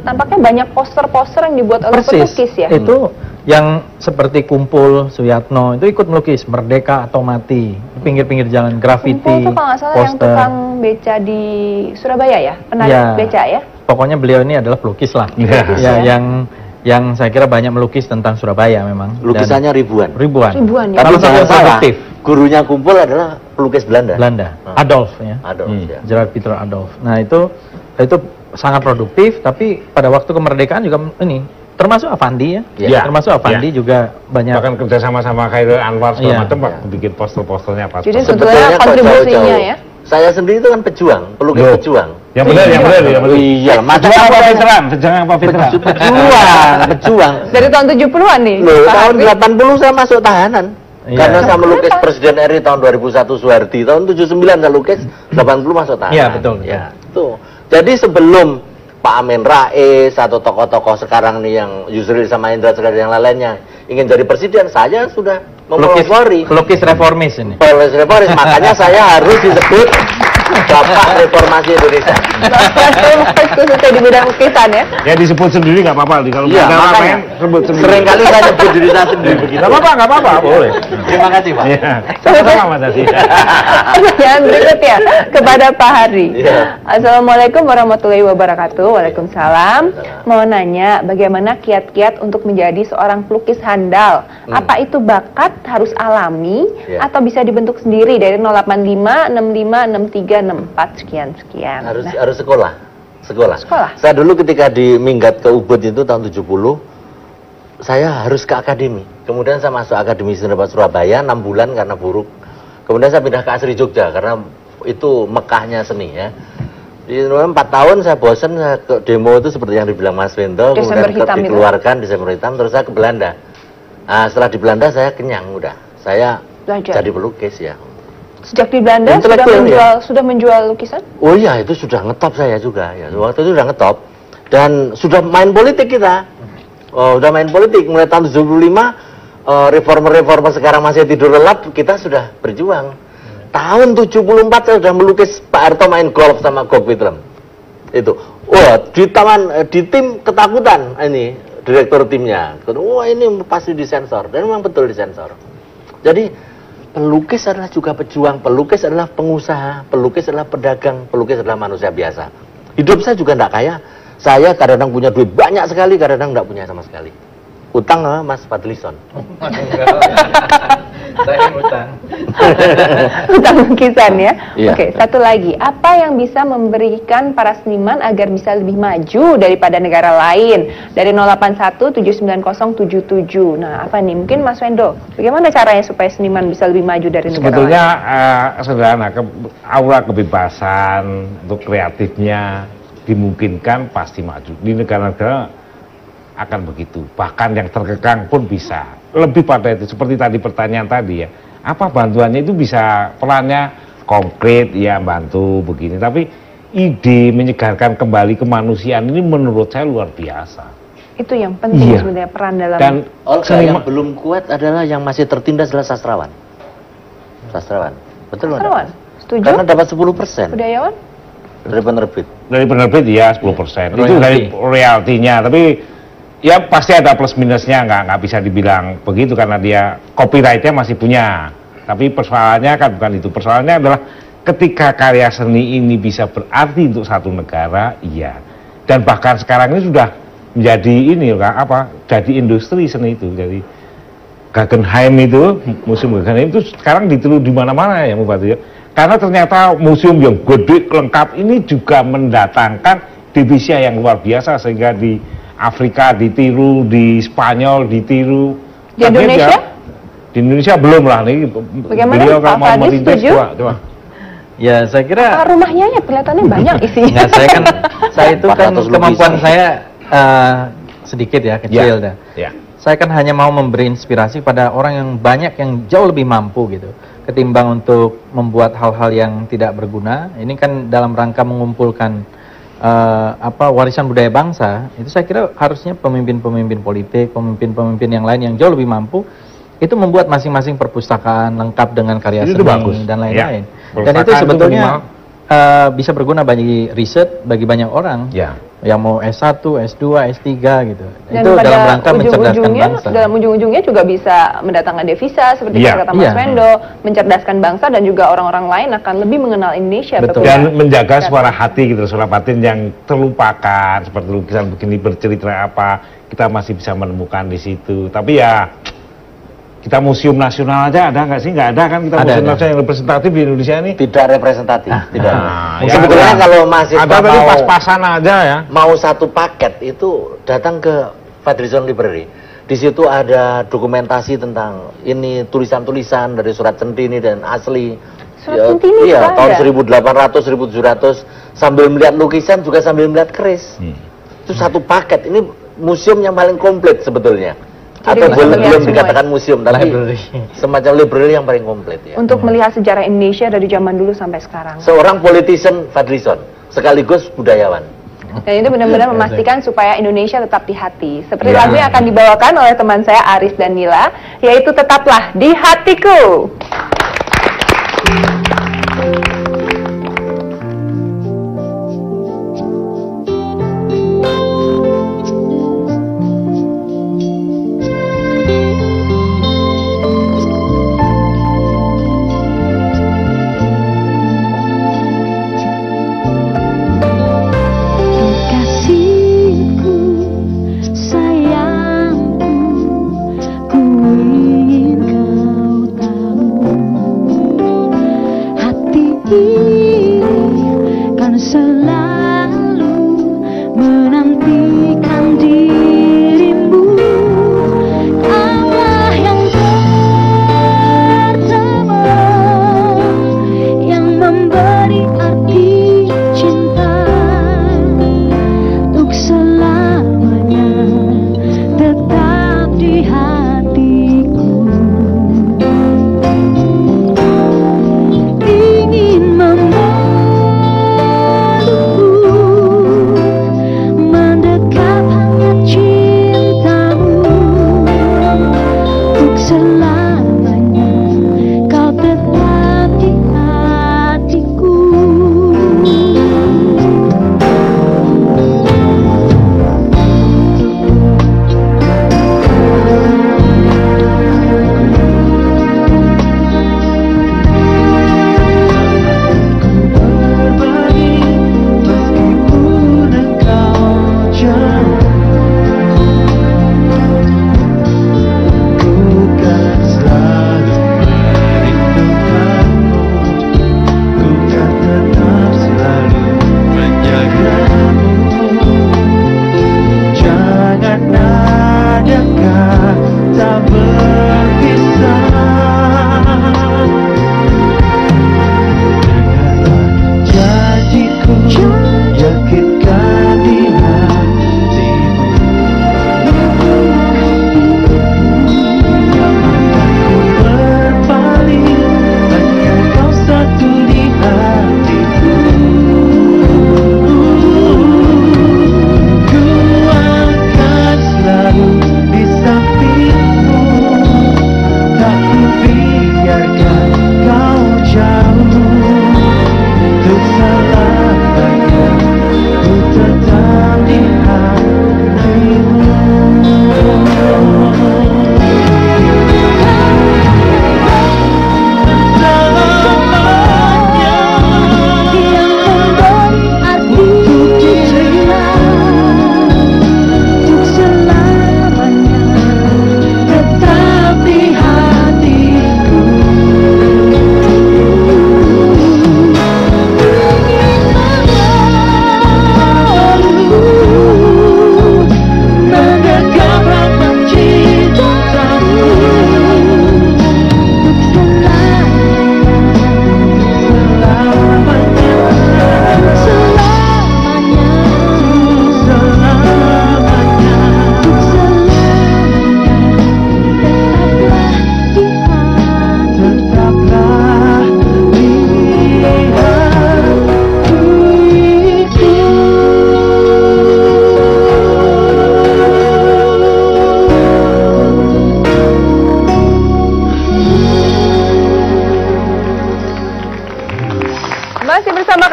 tampaknya banyak poster-poster yang dibuat oleh pelukis ya. Itu yang seperti Kumpul, Suyatno itu ikut melukis Merdeka atau Mati, pinggir-pinggir jalan, grafiti, Kumpul tuh kalau nggak salah yang poster. tukang beca di Surabaya ya, penarik Ya. beca ya. Pokoknya beliau ini adalah pelukis lah. Ya. Ya, yang saya kira banyak melukis tentang Surabaya memang. Dan Lukisannya ribuan. ribuan. Ribuan ya. Tapi Salah satu jangan yang salah, produktif. gurunya Kumpul adalah pelukis Belanda. Adolf ya. Adolf, ya. Gerard Peter Adolf. Nah, itu sangat produktif, tapi pada waktu kemerdekaan juga ini termasuk Avandi ya. Ya. Termasuk Avandi juga banyak. Bahkan kerja sama Khairil Anwar segala Iya. macam, Pak, bikin poster-posternya pas. Jadi Sebetulnya sebetulnya kok kontribusinya jauh-jauh. ya. Saya sendiri itu kan pejuang, pelukis Loh. pejuang. Yang benar, yang benar, yang benar. Iya, Pejuang apa veteran? Pejuang apa veteran? pejuang. Dari tahun 70-an nih. Loh, Pak tahun Harvey. 80 saya masuk tahanan. Iya. Karena saya melukis Presiden RI tahun 2001 Soehardi, tahun 79 saya lukis, 80 masuk tahanan. Iya, betul, betul. Ya, tuh. Jadi sebelum Pak Amin Rais atau tokoh-tokoh sekarang nih yang Yusril sama Indra dan yang lainnya ingin jadi presiden, saya sudah memelopori Pelukis reformis ini. pelukis reformis. Makanya saya harus disebut Bapak Reformasi Indonesia. Bapak khususnya di bidang lukisan ya. Ya disebut sendiri nggak apa-apa. Kalau Iya, nggak ada makanya apa-apa, sebut sendiri. seringkali saya nyebut diri saya sendiri begitu. Nggak apa-apa, boleh. Terima kasih, Pak. Iya, sama-sama Mas Hadi. Pertanyaan berikutnya kepada Pak Hari. Iya. Assalamualaikum warahmatullahi wabarakatuh. Waalaikumsalam. Mau nanya, bagaimana kiat-kiat untuk menjadi seorang pelukis handal? Apa itu bakat, harus alami, Iya. atau bisa dibentuk sendiri dari 085 65 63 64 sekian. Harus sekolah. Sekolah. Saya dulu ketika di minggat ke Ubud itu tahun 70, saya harus ke akademi. Kemudian saya masuk Akademi Seni Rupa Surabaya 6 bulan karena buruk. Kemudian saya pindah ke Asri Jogja karena itu Mekahnya seni ya. Di 4 tahun saya bosan, saya ke demo itu seperti yang dibilang Mas Wendo, Desember kemudian hitam itu. dikeluarkan Desember hitam, terus saya ke Belanda. Nah, setelah di Belanda saya kenyang udah. Saya Belajar. jadi pelukis ya. Sejak di Belanda Intelektual, sudah menjual lukisan? Oh iya, itu sudah ngetop saya juga ya. Waktu itu sudah ngetop dan sudah main politik kita. udah main politik. Mulai tahun 75, reformer-reformer sekarang masih tidur lelap, kita sudah berjuang. Tahun 74 saya sudah melukis Pak Harto main golf sama Gok Witlem. Itu. Wah, di tim ketakutan ini direktur timnya. Wah, ini pasti disensor. Dan memang betul disensor. Jadi pelukis adalah juga pejuang, pelukis adalah pengusaha, pelukis adalah pedagang, pelukis adalah manusia biasa. Hidup saya juga tidak kaya. Saya kadang-kadang punya duit banyak sekali, kadang-kadang tidak punya sama sekali. Utang sama Mas Fadlison. Saya utang. Utang lukisan ya. Iya. Oke, satu lagi. Apa yang bisa memberikan para seniman agar bisa lebih maju daripada negara lain? Dari 081-790-77. Nah, apa nih? Mungkin Mas Wendo, bagaimana caranya supaya seniman bisa lebih maju dari negara Sebetulnya lain? sederhana, aura kebebasan untuk kreatifnya dimungkinkan pasti maju. Di negara-negara akan begitu, bahkan yang terkekang pun bisa. Lebih pada itu, seperti tadi pertanyaan tadi ya, apa bantuannya itu bisa perannya konkret ya, bantu begini, tapi ide menyegarkan kembali kemanusiaan ini menurut saya luar biasa. Itu yang penting sebenarnya, peran dalam. Dan Olga, yang belum kuat adalah yang masih tertindas adalah sastrawan. Sastrawan, betul nggak? Sastrawan, setuju? Karena dapat 10%. Budayawan? Dari penerbit. dari penerbit ya 10%. Itu dari royaltinya, tapi ya pasti ada plus minusnya, nggak bisa dibilang begitu karena dia copyrightnya masih punya. Tapi persoalannya kan bukan itu. Persoalannya adalah ketika karya seni ini bisa berarti untuk satu negara, iya. Dan bahkan sekarang ini sudah menjadi ini jadi industri seni itu. Jadi Guggenheim itu, museum Guggenheim itu sekarang ditiru di mana-mana ya Bupati ya. Karena ternyata museum yang gede lengkap ini juga mendatangkan divisi yang luar biasa, sehingga di Afrika ditiru, di Spanyol ditiru. Di Indonesia? Di Indonesia belum lah nih. Bagaimana Pak Fadli, setuju? Coba. Ya, saya kira Rumahnya ya kelihatannya banyak isinya. Nah, saya itu kan 400 kemampuan lukisan. saya sedikit ya, kecil dah. Ya. Saya kan hanya mau memberi inspirasi pada orang yang banyak yang jauh lebih mampu gitu, ketimbang untuk membuat hal-hal yang tidak berguna. Ini kan dalam rangka mengumpulkan warisan budaya bangsa. Itu saya kira harusnya pemimpin-pemimpin politik, pemimpin-pemimpin yang lain yang jauh lebih mampu itu membuat masing-masing perpustakaan lengkap dengan karya Itu seni bagus. dan lain-lain. Ya. Dan itu Perpustakaan sebetulnya itu bisa berguna bagi riset, bagi banyak orang. Ya. Yang mau S1, S2, S3 gitu. Dan Itu dalam pada rangka mencerdaskan bangsa. dalam ujung-ujungnya juga bisa mendatangkan devisa seperti Iya. kata Mas Iya. Wendo, mencerdaskan bangsa dan juga orang-orang lain akan lebih mengenal Indonesia. Betul. Dan menjaga suara hati gitu, suara batin yang terlupakan, seperti lukisan begini bercerita apa, kita masih bisa menemukan di situ. Tapi ya kita museum nasional aja ada nggak sih? Nggak ada kan kita Ada, museum ada. nasional yang representatif di Indonesia ini? Tidak representatif, tidak. Nah, Ya, sebetulnya ada. kalau mahasiswa ada tadi mau pas-pasan aja ya. mau satu paket itu datang ke Fadlison Library. Di situ ada dokumentasi tentang ini, tulisan-tulisan dari surat Centini dan asli. Surat Centini iya, juga tahun ada? 1800, 1700 sambil melihat lukisan juga sambil melihat keris. Itu satu paket. Ini museum yang paling komplit sebetulnya. Jadi Atau bisa belum melihat semua dikatakan museum, tapi Library. semacam library yang paling komplit ya. Untuk melihat sejarah Indonesia dari zaman dulu sampai sekarang. Seorang politician Fadlison, sekaligus budayawan. Dan itu benar-benar memastikan supaya Indonesia tetap di hati. Seperti Ya. lagu yang akan dibawakan oleh teman saya Aris dan Nila, yaitu Tetaplah di Hatiku. Kasihku, sayangku, ku ingin kau tahu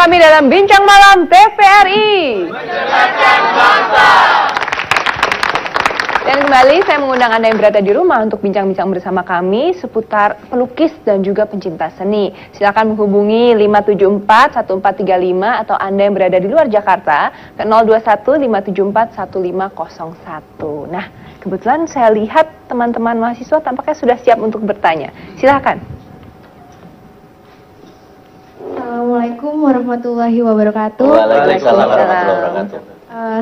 kami dalam Bincang Malam TVRI. Dan kembali saya mengundang Anda yang berada di rumah untuk bincang-bincang bersama kami seputar pelukis dan juga pencinta seni. Silakan menghubungi 574-1435 atau Anda yang berada di luar Jakarta ke 021-574-1501. Nah, kebetulan saya lihat teman-teman mahasiswa tampaknya sudah siap untuk bertanya. Silakan. Assalamualaikum warahmatullahi wabarakatuh. Waalaikumsalam warahmatullahi wabarakatuh.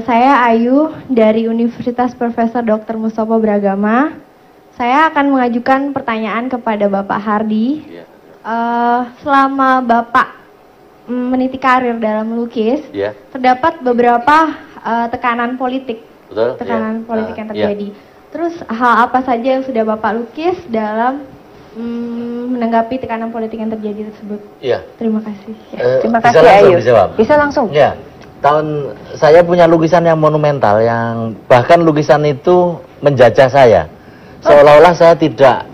Saya Ayu dari Universitas Profesor Dr. Mustopo Bragama. Saya akan mengajukan pertanyaan kepada Bapak Hardy. Selama Bapak meniti karir dalam melukis, terdapat beberapa tekanan politik, politik yang terjadi. Terus hal apa saja yang sudah Bapak lukis dalam menanggapi tekanan politik yang terjadi tersebut? Terima kasih. Terima kasih Ayu. Bisa langsung. Saya punya lukisan yang monumental, yang bahkan lukisan itu menjajah saya. Seolah-olah saya tidak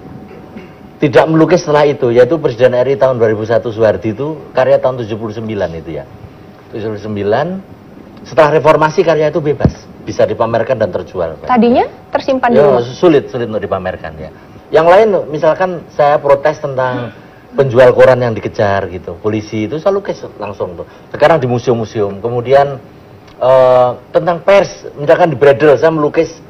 melukis setelah itu, yaitu Presiden RI tahun 2001 Soehardi itu karya tahun 79 itu ya. 79, setelah reformasi karya itu bebas, bisa dipamerkan dan terjual. Tadinya tersimpan di rumah? Sulit untuk dipamerkan ya. Yang lain misalkan saya protes tentang penjual koran yang dikejar gitu, polisi itu saya lukis langsung tuh. Sekarang di museum-museum. Kemudian tentang pers, misalkan di Bredel saya melukis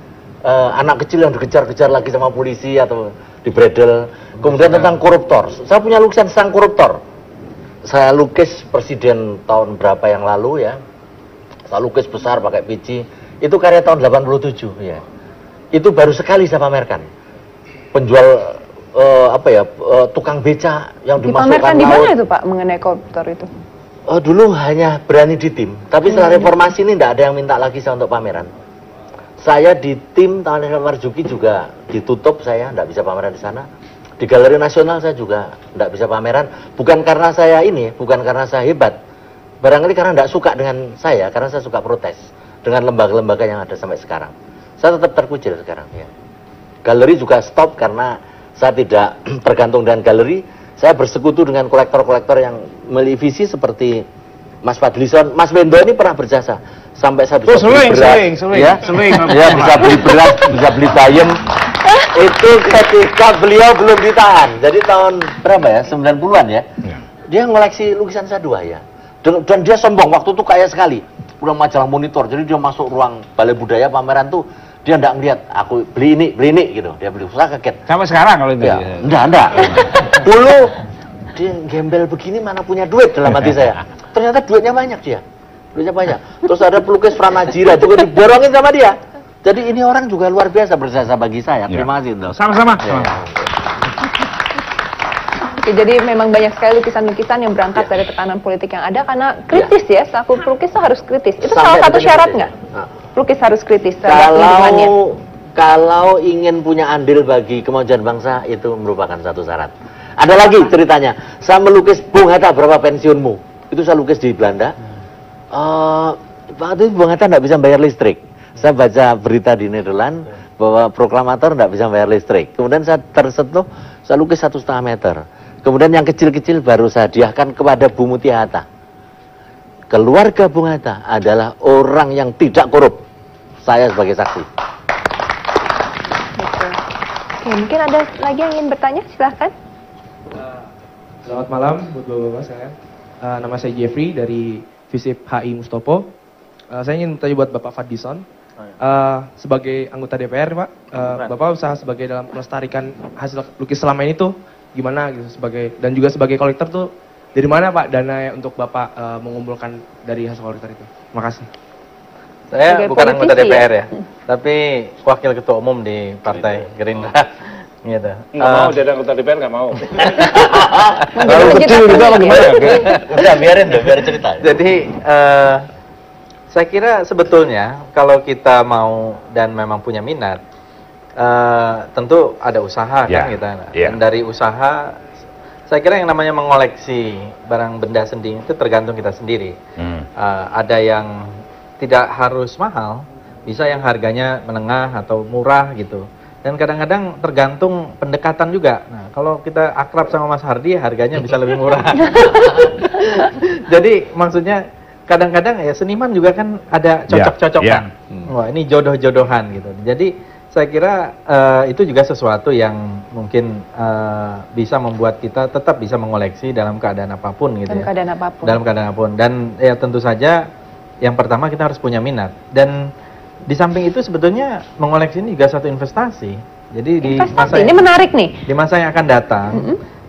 anak kecil yang dikejar-kejar lagi sama polisi atau di Bredel. Kemudian tentang koruptor, saya punya lukisan sang koruptor. Saya lukis presiden tahun berapa yang lalu ya. Saya lukis besar pakai pici. Itu karya tahun 87 ya. Itu baru sekali saya pamerkan. Penjual tukang beca yang dimasukkan di mana itu Pak mengenai koruptor itu? Dulu hanya berani di tim, tapi setelah reformasi ini tidak ada yang minta lagi saya untuk pameran. Saya di tim tahun Marzuki juga ditutup, saya tidak bisa pameran di sana. Di Galeri Nasional saya juga tidak bisa pameran, bukan karena saya bukan karena saya hebat, barangkali karena tidak suka dengan saya, karena saya suka protes dengan lembaga-lembaga yang ada sampai sekarang. Saya tetap terkucil sekarang ya. Galeri juga stop karena saya tidak tergantung dengan galeri. Saya bersekutu dengan kolektor-kolektor yang memiliki visi seperti Mas Fadlison. Mas Wendo ini pernah berjasa sampai saya bisa beli beras, bisa beli beras, bisa beli bayam. Itu ketika beliau belum ditahan. Jadi tahun berapa ya? 90-an ya. Dia ngoleksi lukisan saya 2 ya. Dan dia sombong, waktu itu kaya sekali. Udah majalah Monitor. Jadi dia masuk ruang Balai Budaya pameran tuh, dia enggak ngeliat, aku beli ini gitu. Dia beli, saya kaget. Sampai sekarang kalau itu? Ya, enggak. Dulu dia gembel begini mana punya duit dalam hati saya. Ternyata duitnya banyak dia. Terus ada pelukis Pranajira juga diborongin sama dia. Jadi ini orang juga luar biasa berjasa bagi saya. Terima kasih. Sama-sama. Jadi memang banyak sekali lukisan-lukisan yang berangkat dari tekanan politik yang ada karena kritis ya. Selaku pelukis itu harus kritis. Itu salah satu syarat nggak? Pelukis harus kritis terhadap lingkungannya. Kalau ingin punya andil bagi kemajuan bangsa, itu merupakan satu syarat. Ada lagi ceritanya, saya melukis Bung Hatta, berapa pensiunmu? Itu saya lukis di Belanda. Waktu itu Bung Hatta tidak bisa bayar listrik. Saya baca berita di Nederland bahwa proklamator tidak bisa bayar listrik. Kemudian saya tersentuh, saya lukis 1,5 meter. Kemudian yang kecil-kecil baru saya hadiahkan kepada Bu Muti Hatta. Keluarga Bung Hatta adalah orang yang tidak korup. Saya sebagai saksi. Oke, mungkin ada lagi yang ingin bertanya, silahkan. Selamat malam buat bapak-bapak saya. Nama saya Jeffrey dari FISIP HI Mustopo. Saya ingin bertanya buat Bapak Fadlison. Sebagai anggota DPR, Pak, Bapak usaha sebagai dalam melestarikan hasil lukis selama ini tuh gimana gitu, dan juga sebagai kolektor tuh dari mana Pak dana untuk Bapak mengumpulkan dari hasil kolektor itu? Terima kasih. Saya bukan anggota DPR ya, tapi wakil ketua umum di Partai Gerindra. Gitu. Nggak mau jadi anggota DPR, nggak mau. Kalau kecil juga apa gimana? Udah biarin cerita. Jadi saya kira sebetulnya kalau kita mau dan memang punya minat, tentu ada usaha kan kita. Dan dari usaha, saya kira yang namanya mengoleksi barang benda seni itu tergantung kita sendiri. Ada yang tidak harus mahal, bisa yang harganya menengah atau murah gitu. Dan kadang-kadang tergantung pendekatan juga. Nah, kalau kita akrab sama Mas Hardi, harganya bisa lebih murah. Jadi maksudnya kadang-kadang ya seniman juga kan ada cocok-cocokan. Wah, ini jodoh-jodohan gitu. Jadi saya kira itu juga sesuatu yang mungkin bisa membuat kita tetap bisa mengoleksi dalam keadaan apapun gitu. Dalam keadaan apapun. Dalam keadaan apapun. Dan ya tentu saja yang pertama kita harus punya minat. Dan di samping itu sebetulnya mengoleksi ini juga satu investasi. Jadi di masa ini menarik nih. Di masa yang akan datang,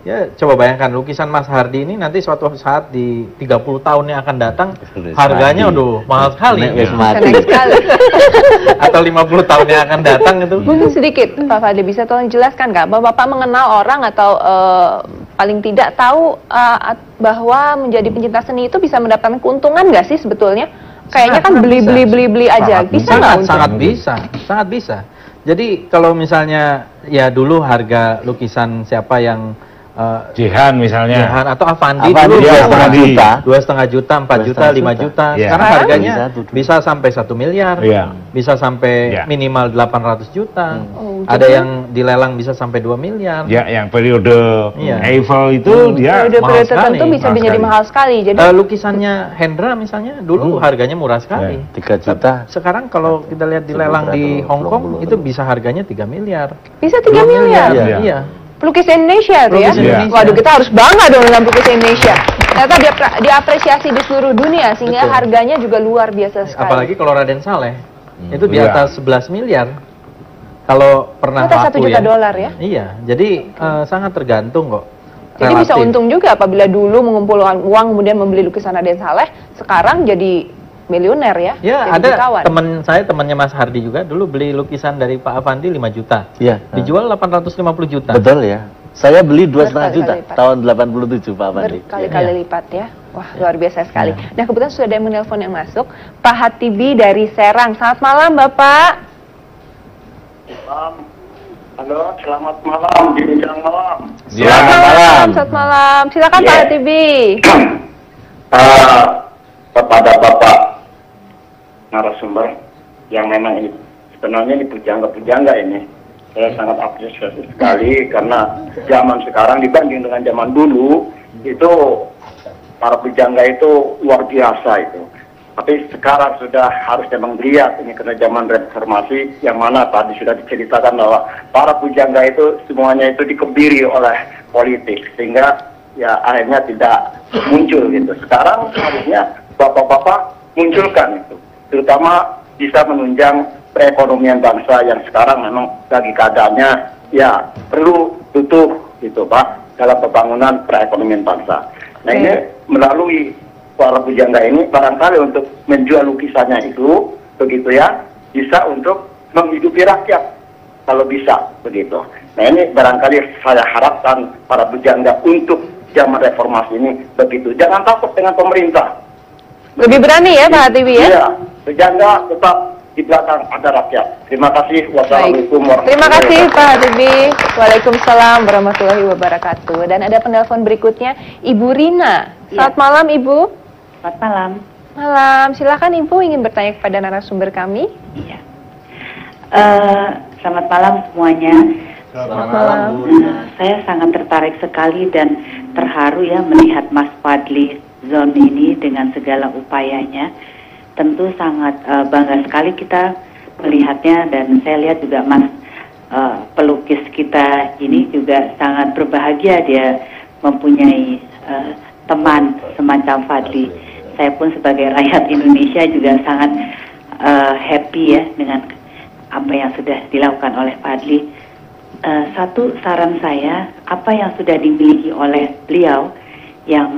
ya coba bayangkan lukisan Mas Hardi ini nanti suatu saat di 30 tahun yang akan datang harganya aduh mahal sekali. Naik sekali. Atau 50 tahun yang akan datang itu. Mungkin sedikit Pak Fadli bisa tolong jelaskan nggak bahwa Bapak mengenal orang atau paling tidak tahu bahwa menjadi pencinta seni itu bisa mendapatkan keuntungan nggak sih sebetulnya? Kayaknya kan beli aja, bisa nggak? Sangat bisa. Jadi kalau misalnya ya dulu harga lukisan siapa yang Jihan misalnya. Jihan atau Avandi Avandi dulu Avandi. 2,5 juta, 4 juta, 5 juta. Iya. Sekarang harganya Bisa bisa sampai 1 miliar, Iya. bisa sampai Iya. minimal 800 juta. Oh, Ada yang dilelang bisa sampai 2 miliar. Ya, yang periode Iya. Eiffel itu dia Periode mahal tertentu sekali, bisa mahal menjadi sekali. mahal sekali. Jadi Lukisannya Hendra misalnya dulu harganya murah sekali. 3 juta. Sekarang kalau kita lihat dilelang di Hong Kong itu bisa harganya 3 miliar. bisa 3 miliar. Iya. Iya. Pelukis Indonesia tuh ya. Pelukis Indonesia. Waduh, kita harus bangga dong dengan pelukis Indonesia. Ternyata dia diapresiasi di seluruh dunia sehingga Betul. harganya juga luar biasa sekali. Apalagi kalau Raden Saleh itu di Iya. atas 11 miliar. Kalau pernah Ternyata laku 1 juta ya. dolar ya. Iya, jadi sangat tergantung kok. Jadi bisa Relatif. untung juga apabila dulu mengumpulkan uang kemudian membeli lukisan Raden Saleh, sekarang jadi miliuner ya. Ya, jadi ada jutawan. temannya Mas Hardi juga dulu beli lukisan dari Pak Avandi 5 juta. Iya. Dijual 850 juta. Betul ya. Saya beli 2,5 juta Berkali-kali lipat. tahun 87 Pak Fadli. Berkali-kali Iya. lipat ya. Wah, luar biasa sekali. Nah, kebetulan sudah ada yang menelpon yang masuk. Pak Hatibi dari Serang. Selamat malam, Bapak. Halo, selamat malam di menjelang malam. Selamat malam. Selamat malam. Silakan Pak Iya. Hatibi. Kepada Bapak narasumber yang memang ini sebenarnya ini pujangga-pujangga ini, saya sangat apresiasi sekali karena zaman sekarang dibanding dengan zaman dulu itu para pujangga itu luar biasa itu. Tapi sekarang sudah harus memang lihat ini karena zaman reformasi yang mana tadi sudah diceritakan bahwa para pujangga itu semuanya itu dikebiri oleh politik sehingga ya akhirnya tidak muncul gitu. Sekarang harusnya bapak-bapak munculkan itu, terutama bisa menunjang perekonomian bangsa yang sekarang memang lagi keadaannya ya perlu butuh gitu Pak dalam pembangunan perekonomian bangsa. Nah ini melalui para pujangga ini barangkali untuk menjual lukisannya itu begitu ya bisa untuk menghidupi rakyat kalau bisa begitu. Nah ini barangkali saya harapkan para pujangga untuk zaman reformasi ini begitu. Jangan takut dengan pemerintah. Lebih berani ya Pak Hatibi ya? Iya, pujangga tetap di belakang ada rakyat. Terima kasih. Wassalamualaikum warahmatullahi Terima kasih wabarakatuh. Pak Hatibi. Waalaikumsalam warahmatullahi wabarakatuh. Dan ada penelpon berikutnya, Ibu Rina. Selamat malam Ibu. Selamat malam. Malam, silakan Ibu ingin bertanya kepada narasumber kami. Iya. Selamat malam semuanya. Selamat malam. Saya sangat tertarik sekali dan terharu ya melihat Mas Fadli Zon ini dengan segala upayanya. Tentu sangat bangga sekali kita melihatnya dan saya lihat juga Mas pelukis kita ini juga sangat berbahagia dia mempunyai teman semacam Fadli. Saya pun sebagai rakyat Indonesia juga sangat happy ya dengan apa yang sudah dilakukan oleh Fadli. Satu saran saya, apa yang sudah dimiliki oleh beliau yang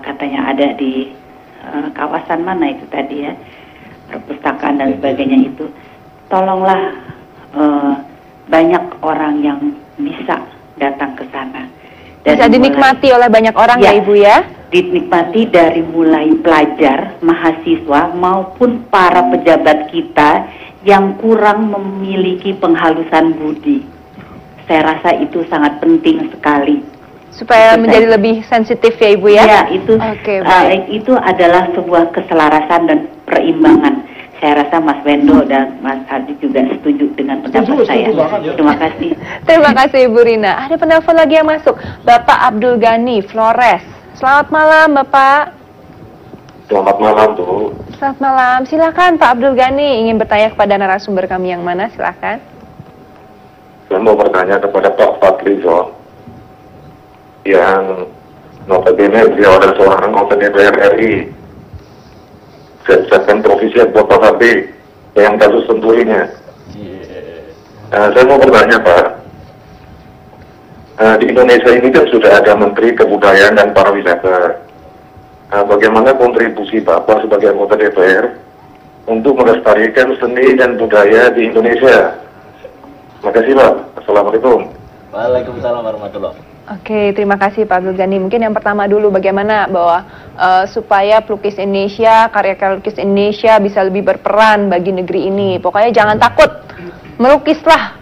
katanya ada di kawasan mana itu tadi ya, perpustakaan dan sebagainya itu, tolonglah banyak orang yang bisa datang ke sana. Bisa dinikmati oleh banyak orang ya Ibu ya? Dinikmati dari mulai pelajar, mahasiswa maupun para pejabat kita yang kurang memiliki penghalusan budi. Saya rasa itu sangat penting sekali. Supaya menjadi lebih sensitif ya Ibu ya? Ya, itu Oke, baik. itu adalah sebuah keselarasan dan perimbangan. saya rasa Mas Wendo dan Mas Hardi juga setuju dengan pendapat saya. Terima kasih. Terima kasih Ibu Rina. Ada penelpon lagi yang masuk. Bapak Abdul Ghani, Flores. Selamat malam Bapak. Selamat malam Bu. Selamat malam. Silakan Pak Abdul Ghani, ingin bertanya kepada narasumber kami yang mana? Silakan. Saya mau bertanya kepada Pak Fadlizon yang notabene beliau adalah seorang anggota DPR RI. Sekjen Provinsi buat Pak Hardi yang kasus Senturinya. Saya mau bertanya Pak, di Indonesia ini kan sudah ada Menteri Kebudayaan dan Pariwisata. Bagaimana kontribusi Bapak sebagai anggota DPR untuk melestarikan seni dan budaya di Indonesia? Makasih Pak. Assalamualaikum. Waalaikumsalam warahmatullahi. Oke, terima kasih Pak Abdul Ghani. Mungkin yang pertama dulu bagaimana bahwa supaya pelukis Indonesia, karya-karya lukis Indonesia bisa lebih berperan bagi negeri ini. Pokoknya jangan takut, melukislah,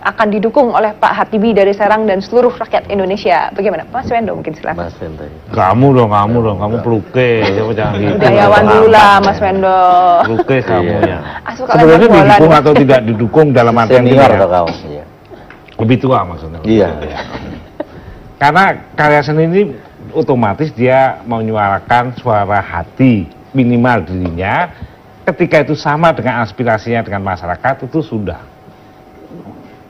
akan didukung oleh Pak Hatibi dari Serang dan seluruh rakyat Indonesia. Bagaimana? Mas Wendo mungkin silakan. Mas Wendo. Kamu dong, kamu pelukis. Jangan gitu. Budayawan dulu lah Mas Wendo. Pelukis kamu ya. Sebenarnya didukung atau tidak didukung dalam artian ini ya. Iya. Lebih tua maksudnya. Iya. Karena karya seni ini otomatis dia menyuarakan suara hati minimal dirinya. Ketika itu sama dengan aspirasinya dengan masyarakat, itu sudah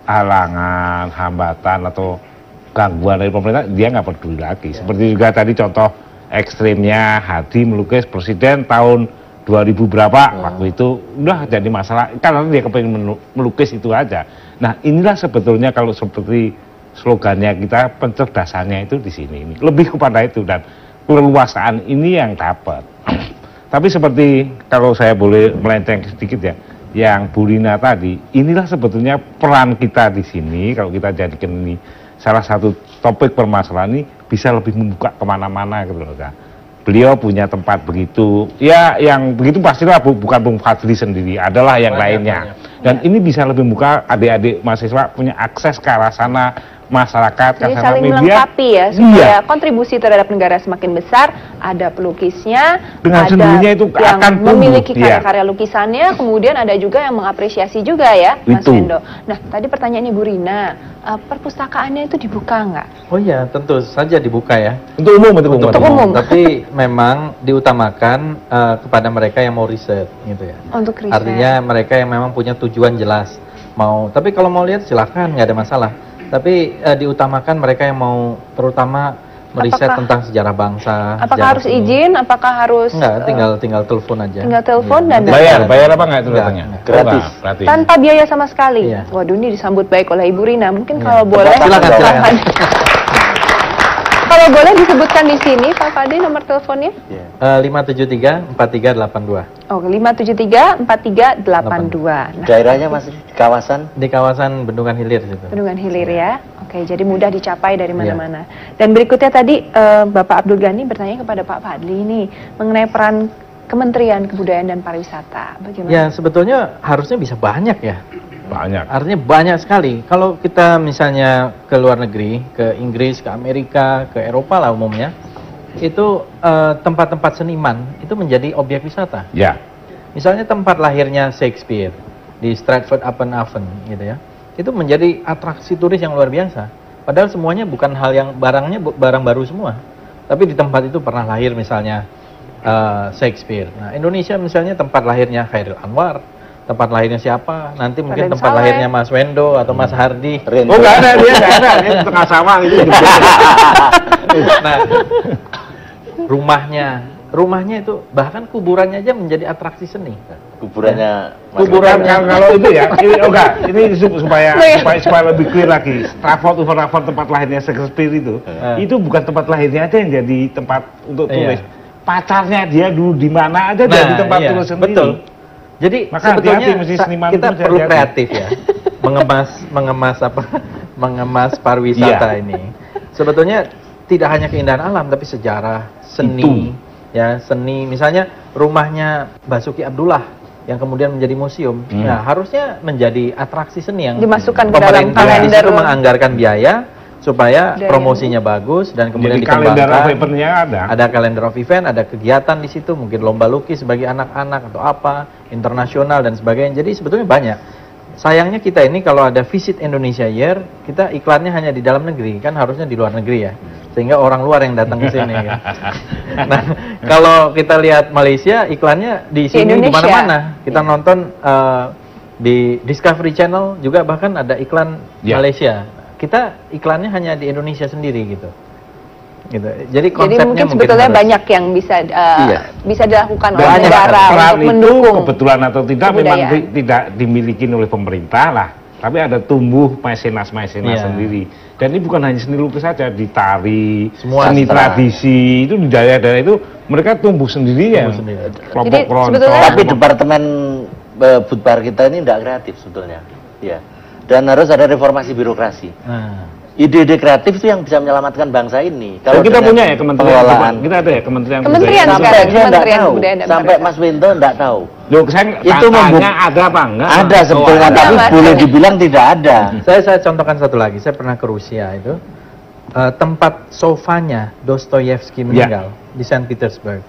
halangan, hambatan atau gangguan dari pemerintah, dia nggak peduli lagi. Seperti juga tadi contoh ekstrimnya Hadi melukis presiden tahun 2000 berapa, waktu itu udah jadi masalah, karena dia kepengen melukis itu aja. Nah inilah sebetulnya kalau seperti slogannya kita, pencerdasannya itu di sini. Lebih kepada itu, dan keleluasaan ini yang dapat. Tapi seperti kalau saya boleh melenceng sedikit ya, yang Bu Rina tadi, inilah sebetulnya peran kita di sini. Kalau kita jadikan ini salah satu topik permasalahan ini, bisa lebih membuka kemana-mana gitu loh. Beliau punya tempat begitu, ya yang begitu pastilah bukan Bung Fadli sendiri, adalah yang lainnya. Dan ini bisa lebih membuka adik-adik mahasiswa punya akses ke arah sana, masyarakat, jadi ke saling media. melengkapi ya, supaya kontribusi terhadap negara semakin besar. Ada pelukisnya, dengan ada sendirinya itu yang akan memiliki tumbuh, karya-karya lukisannya, kemudian ada juga yang mengapresiasi juga ya, Mas Itu. Wendo. Nah, tadi pertanyaan Ibu Rina, perpustakaannya itu dibuka nggak? Oh iya, tentu saja dibuka ya. Untuk umum, untuk umum. Tapi memang diutamakan kepada mereka yang mau riset gitu ya. Untuk riset. Artinya mereka yang memang punya tujuan jelas mau. Tapi kalau mau lihat silakan, nggak ada masalah. Tapi diutamakan mereka yang mau terutama meriset tentang sejarah bangsa. Apakah harus izin? Apakah harus? Enggak, tinggal telepon aja. Tinggal telepon dan bayar apa enggak itu datanya? Gratis. Tanpa biaya sama sekali. Iya. Waduh, ini disambut baik oleh Ibu Rina. Mungkin kalau boleh. Silakan. Kalau boleh disebutkan di sini, Pak Fadli, nomor teleponnya? 573-4382. Oh, 573-4382. Nah, daerahnya masih di kawasan? Di kawasan Bendungan Hilir situ. Bendungan Hilir ya. Oke, jadi mudah dicapai dari mana-mana. Dan berikutnya tadi Bapak Abdul Ghani bertanya kepada Pak Fadli ini mengenai peran Kementerian Kebudayaan dan Pariwisata. Bagaimana? Ya, sebetulnya harusnya bisa banyak ya. Banyak. Artinya banyak sekali. Kalau kita misalnya ke luar negeri, ke Inggris, ke Amerika, ke Eropa lah umumnya, itu tempat-tempat seniman itu menjadi objek wisata. Ya. Misalnya tempat lahirnya Shakespeare di Stratford upon Avon gitu ya. Itu menjadi atraksi turis yang luar biasa. Padahal semuanya bukan hal yang barangnya barang baru semua. Tapi di tempat itu pernah lahir misalnya Shakespeare. Nah, Indonesia misalnya tempat lahirnya Khairil Anwar, tempat lahirnya siapa? Nanti mungkin Raden tempat Saleh. lahirnya Mas Wendo atau Mas Hardi. Oh nggak ada, dia tengah sama gitu. Nah, rumahnya itu bahkan kuburannya aja menjadi atraksi seni. Kuburannya Kalau itu ya, ini supaya lebih clear lagi. Stratford tempat lahirnya Shakespeare itu bukan tempat lahirnya aja yang jadi tempat untuk tulis. Pacarnya dia dulu di mana aja jadi tempat tulis sendiri. Betul. Jadi maka sebetulnya kita perlu kreatif ya, mengemas pariwisata ini. Sebetulnya tidak hanya keindahan alam tapi sejarah, seni, seni. Misalnya rumahnya Basuki Abdullah yang kemudian menjadi museum. Nah, harusnya menjadi atraksi seni yang dimasukkan ke dalam pemerintah di kalender situ menganggarkan biaya supaya promosinya bagus dan kemudian Jadi kalender of dikembangkan. event-nya ada. Ada kalender of event, ada kegiatan di situ, mungkin lomba lukis bagi anak-anak atau apa, internasional dan sebagainya. Jadi sebetulnya banyak. Sayangnya kita ini kalau ada Visit Indonesia Year, kita iklannya hanya di dalam negeri, kan harusnya di luar negeri ya. Sehingga orang luar yang datang ke sini. Kan. Nah, kalau kita lihat Malaysia, iklannya di sini di mana-mana. Kita nonton di Discovery Channel juga bahkan ada iklan Malaysia. Kita iklannya hanya di Indonesia sendiri gitu. Jadi konsepnya mungkin sebetulnya harus banyak yang bisa dilakukan oleh Dan negara peran untuk itu mendukung kebetulan atau tidak memang kebudayaan. tidak dimiliki oleh pemerintah lah. Tapi ada tumbuh mecenas-mecenas sendiri. Dan ini bukan hanya seni lukis saja, di tari, seni tradisi, itu di daerah-daerah itu mereka tumbuh sendirian. Kelompok kelompok. Tapi departemen Budpar kita ini tidak kreatif sebetulnya. Ya. Dan harus ada reformasi birokrasi. Ide-ide kreatif itu yang bisa menyelamatkan bangsa ini. Kalau kita punya ya pengelolaan, kita ada ya Kementerian Kementerian Budaya. sekarang, Kementerian Budaya dan sampai Mas Winto enggak tahu. Loh, saya itu ada apa enggak? Ada sebetulnya, tapi boleh dibilang tidak ada. Saya contohkan satu lagi. Saya pernah ke Rusia itu. Tempat sofanya Dostoyevsky meninggal di Saint Petersburg.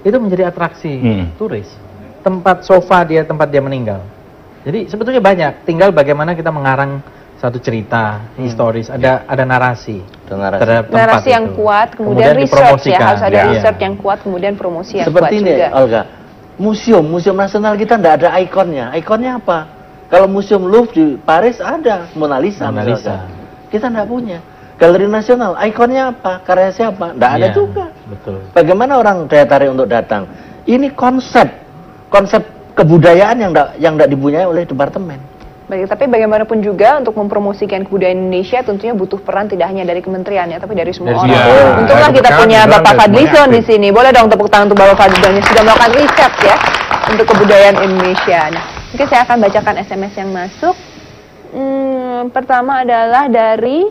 Itu menjadi atraksi turis. Tempat sofa dia, tempat dia meninggal. Jadi sebetulnya banyak. Tinggal bagaimana kita mengarang satu cerita historis, ada narasi terhadap tempat narasi yang itu. kuat, kemudian research ya, harus ada Ya. research yang kuat, kemudian promosi yang Seperti kuat ini, juga. Olga, museum nasional kita tidak ada ikonnya. Ikonnya apa? Kalau museum Louvre di Paris ada Mona Lisa. Misalkan. Kita tidak punya. Galeri nasional, ikonnya apa? Karya siapa? Tidak ada juga. Betul. Bagaimana orang daya tarik untuk datang? Ini konsep kebudayaan yang tidak dipunyai oleh departemen. Baik, tapi bagaimanapun juga untuk mempromosikan kebudayaan Indonesia tentunya butuh peran tidak hanya dari kementerian ya, tapi dari semua orang. Untunglah kita punya Bapak Fadlizon di sini. Boleh dong tepuk tangan untuk Bapak Fadlizon yang sudah melakukan riset ya untuk kebudayaan Indonesia. Nah, mungkin saya akan bacakan SMS yang masuk. Pertama adalah dari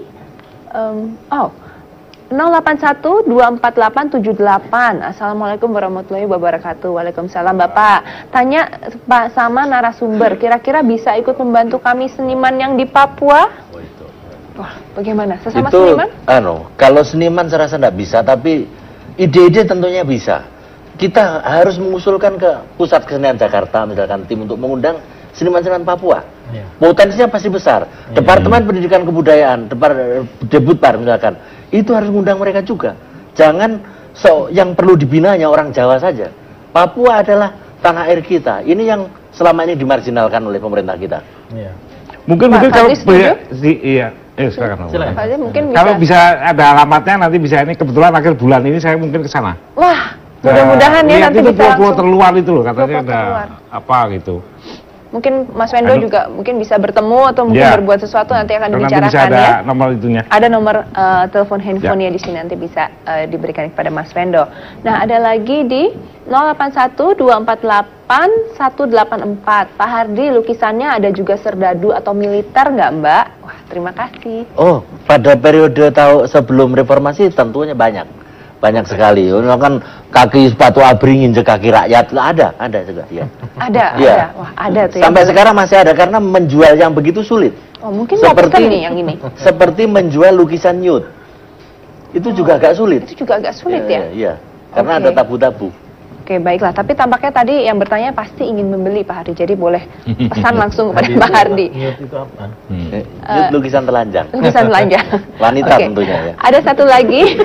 081-248-78. Assalamualaikum warahmatullahi wabarakatuh. Waalaikumsalam Bapak. Tanya Pak sama narasumber, kira-kira bisa ikut membantu kami seniman yang di Papua? Wah, bagaimana? Sesama seniman? Kalau seniman saya rasa tidak bisa, tapi ide-ide tentunya bisa. Kita harus mengusulkan ke Pusat Kesenian Jakarta, misalkan tim untuk mengundang seniman-seniman Papua. Potensinya pasti besar. Departemen Pendidikan Kebudayaan, Budpar misalkan, itu harus mengundang mereka juga. Jangan yang perlu dibina hanya orang Jawa saja. Papua adalah tanah air kita. Ini yang selama ini dimarginalkan oleh pemerintah kita. Mungkin kalau kalau bisa ada alamatnya nanti bisa ini kebetulan akhir bulan ini saya mungkin ke sana. Wah, mudah-mudahan ya nanti bisa langsung terluar itu loh katanya ada apa gitu. Mungkin Mas Wendo juga mungkin bisa bertemu atau mungkin berbuat sesuatu nanti akan dibicarakan bisa ada ya. Nomor itunya. Ada nomor telepon handphonenya di sini nanti bisa diberikan kepada Mas Wendo. Nah, ada lagi di 0812481844. Pak Hardi, lukisannya ada juga serdadu atau militer nggak Mbak? Wah, terima kasih. Oh, pada periode sebelum reformasi tentunya banyak sekali. Kan kaki sepatu abri nginjek kaki rakyat ada juga ya. Ada. Wah, ada tuh. Sampai sekarang masih ada karena menjual yang begitu sulit. Oh, mungkin seperti nih yang ini. Seperti menjual lukisan nude. Itu juga agak sulit. Itu juga agak sulit ya? Iya. Karena ada tabu-tabu. Oke, baiklah. Tapi tampaknya tadi yang bertanya pasti ingin membeli Pak Hardi. Jadi boleh pesan langsung kepada Pak Hardi. Nude itu apa? Lukisan telanjang. Lukisan telanjang. Wanita tentunya ya. Ada satu lagi.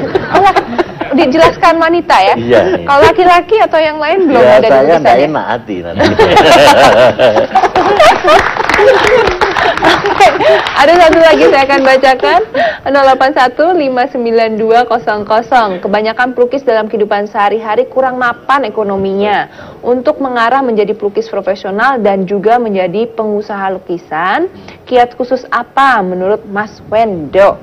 Dijelaskan wanita ya? Iya. Kalau laki-laki atau yang lain belum ada di saya lukisannya? nggak enak hati nanti. Ada satu lagi saya akan bacakan 08159200. Kebanyakan pelukis dalam kehidupan sehari-hari kurang mapan ekonominya. Untuk mengarah menjadi pelukis profesional dan juga menjadi pengusaha lukisan, kiat khusus apa menurut Mas Wendo?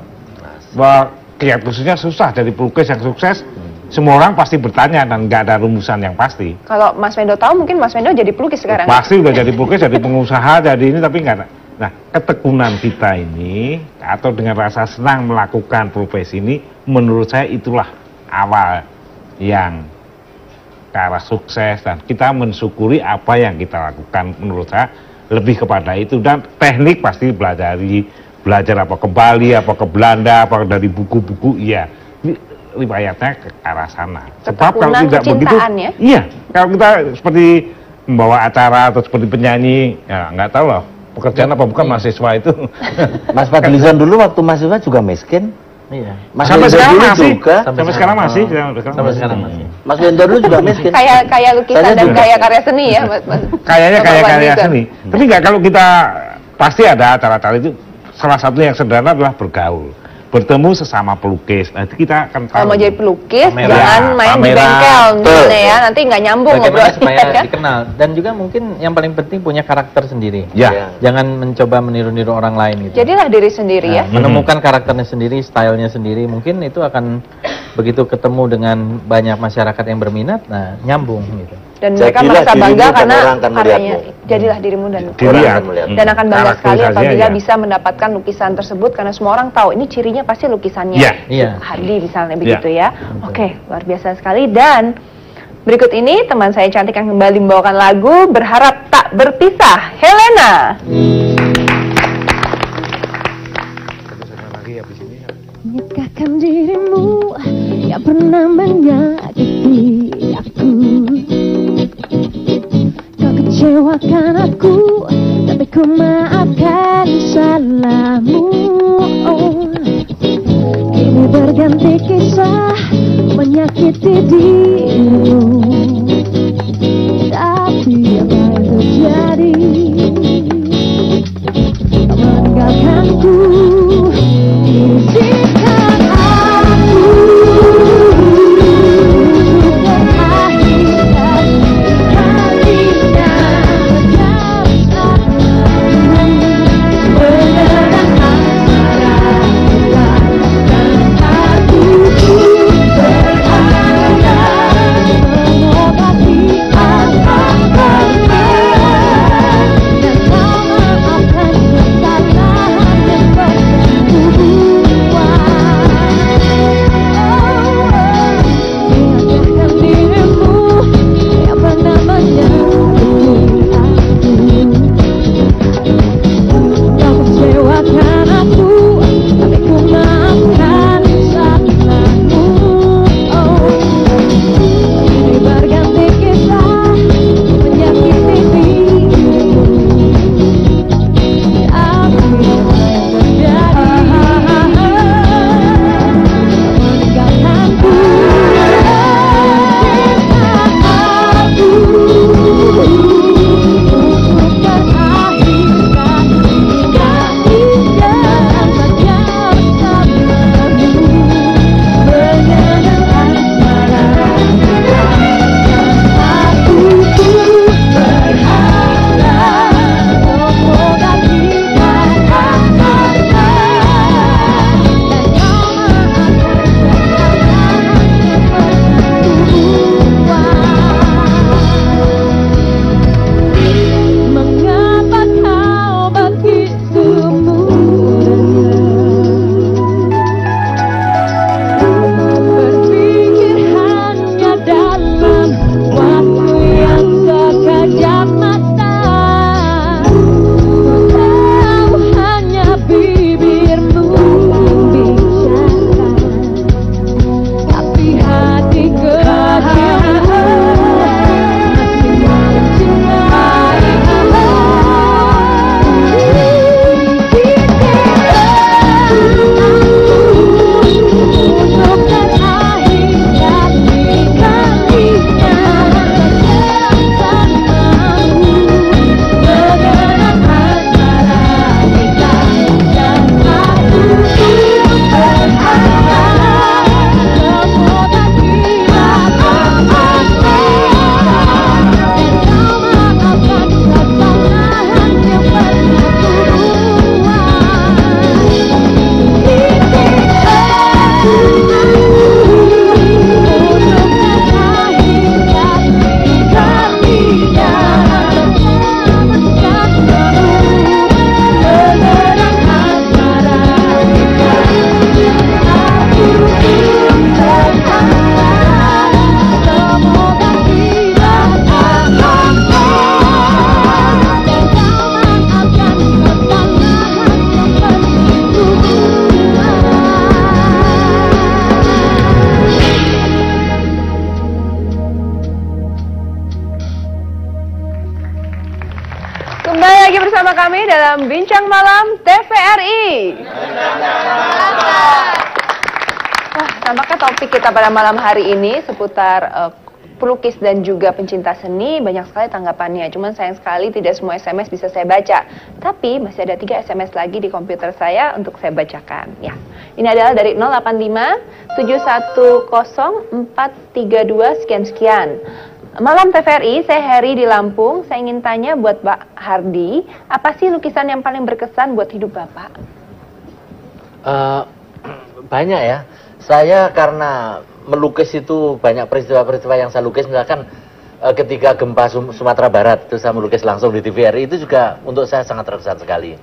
Kiat khususnya susah dari pelukis yang sukses. Semua orang pasti bertanya dan nggak ada rumusan yang pasti. Kalau Mas Wendo tahu mungkin Mas Wendo jadi pelukis sekarang. Pasti udah jadi pelukis, jadi pengusaha, jadi ini tapi nggak ada. Nah, ketekunan kita ini atau dengan rasa senang melakukan profesi ini, menurut saya itulah awal yang ke arah sukses dan kita mensyukuri apa yang kita lakukan. Menurut saya lebih kepada itu dan teknik pasti pelajari, belajar apa ke Bali, apa ke Belanda, apa dari buku-buku, iya. Ini riwayatnya ke arah sana. Sebab kalau tidak begitu, ya? iya. Kalau kita seperti membawa acara atau seperti penyanyi, ya nggak tahu lah pekerjaan apa bukan mahasiswa itu. Mas Fadlizon dulu waktu mahasiswa juga miskin. Iya. Mas Sampai Wendo sekarang dulu masih. juga. Sampai sekarang masih. Sampai sekarang masih. Mas Wendo dulu juga miskin. Kayak lukisan Saya dan juga. kayak karya seni ya, Mas. Kayaknya Bapak karya Fadlizon. seni. Tapi nggak, kalau kita pasti ada acara-acara itu. Salah satunya yang sederhana adalah bergaul, bertemu sesama pelukis. Nanti kita akan tahu. Kalau mau jadi pelukis, Pameran. jangan main di Pameran. bengkel misalnya ya, nanti nggak nyambung Bagaimana ngobrolnya. supaya ya. dikenal, dan juga mungkin yang paling penting punya karakter sendiri. Ya. Jangan mencoba meniru-niru orang lain gitu. Jadilah diri sendiri ya. Nah, menemukan karakternya sendiri, stylenya sendiri, mungkin itu akan begitu ketemu dengan banyak masyarakat yang berminat, nah nyambung gitu. Dan mereka Jadilah merasa dirimu bangga dan karena orang akan karyanya. melihatmu. Jadilah dirimu dan Diri orang ya. akan melihat. dan akan bangga sekali Karakterisasinya, apabila ya. bisa mendapatkan lukisan tersebut karena semua orang tahu ini cirinya pasti lukisannya Iya. Iya. Hardi misalnya begitu ya. Oke, luar biasa sekali. Dan berikut ini teman saya cantik yang kembali membawakan lagu Berharap Tak Berpisah, Helena. Menyekahkan dirimu yang pernah menyakiti aku. Kau kecewakan aku, tapi ku maafkan salahmu. Kini berganti kisah menyakiti dirimu. Tapi apa yang terjadi? Kau meninggalkanku. Izinkan aku berakhirkan kalinya bersama mengenang asmara dan aku berharap dalam Bincang Malam TVRI. Wah, nampaknya topik kita pada malam hari ini seputar pelukis dan juga pencinta seni, banyak sekali tanggapannya. Cuman sayang sekali tidak semua SMS bisa saya baca. Tapi masih ada 3 SMS lagi di komputer saya untuk saya bacakan. Ya, ini adalah dari 085 710 432 sekian-sekian. Malam TVRI, saya Heri di Lampung. Saya ingin tanya buat Pak Hardi, apa sih lukisan yang paling berkesan buat hidup Bapak? Banyak ya. Saya karena melukis itu banyak peristiwa-peristiwa yang saya lukis. Misalkan ketika gempa Sumatera Barat, itu saya melukis langsung di TVRI. Itu juga untuk saya sangat terkesan sekali.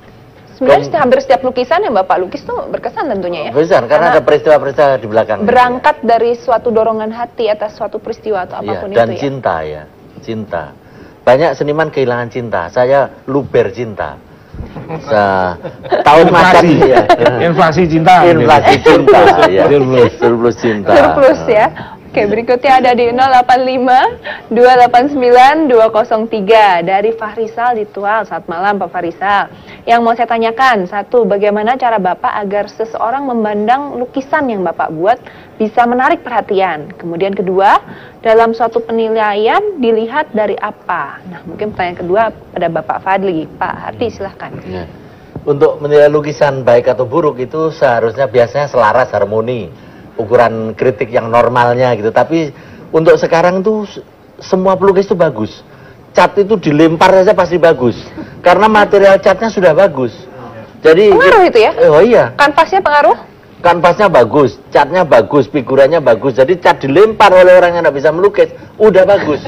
Sebenarnya hampir setiap lukisan yang Bapak lukis tuh berkesan tentunya ya? Berkesan, karena ada peristiwa-peristiwa di belakang. Berangkat dari suatu dorongan hati atas suatu peristiwa atau apapun dan itu ya? Dan cinta ya, cinta. Banyak seniman kehilangan cinta, saya luber cinta. Tahun macan ya. Inflasi cinta. Inflasi cinta ya. Surplus cinta. Surplus ya. Oke, berikutnya ada di 085 289 203 dari Fahrisal di Tual. Selamat malam Pak Fahrisal. Yang mau saya tanyakan, satu, bagaimana cara Bapak agar seseorang memandang lukisan yang Bapak buat bisa menarik perhatian? Kemudian kedua, dalam suatu penilaian dilihat dari apa? Nah, mungkin pertanyaan kedua pada Bapak Fadli. Pak Hardi silahkan. Ya. Untuk menilai lukisan baik atau buruk itu seharusnya biasanya selaras, harmoni, ukuran kritik yang normalnya gitu. Tapi untuk sekarang tuh semua pelukis itu bagus. Cat itu dilempar saja pasti bagus. Karena material catnya sudah bagus. Jadi pengaruh itu ya? Oh iya. Kanvasnya pengaruh? Kanvasnya bagus, catnya bagus, figurannya bagus. Jadi cat dilempar oleh orang yang tidak bisa melukis, udah bagus.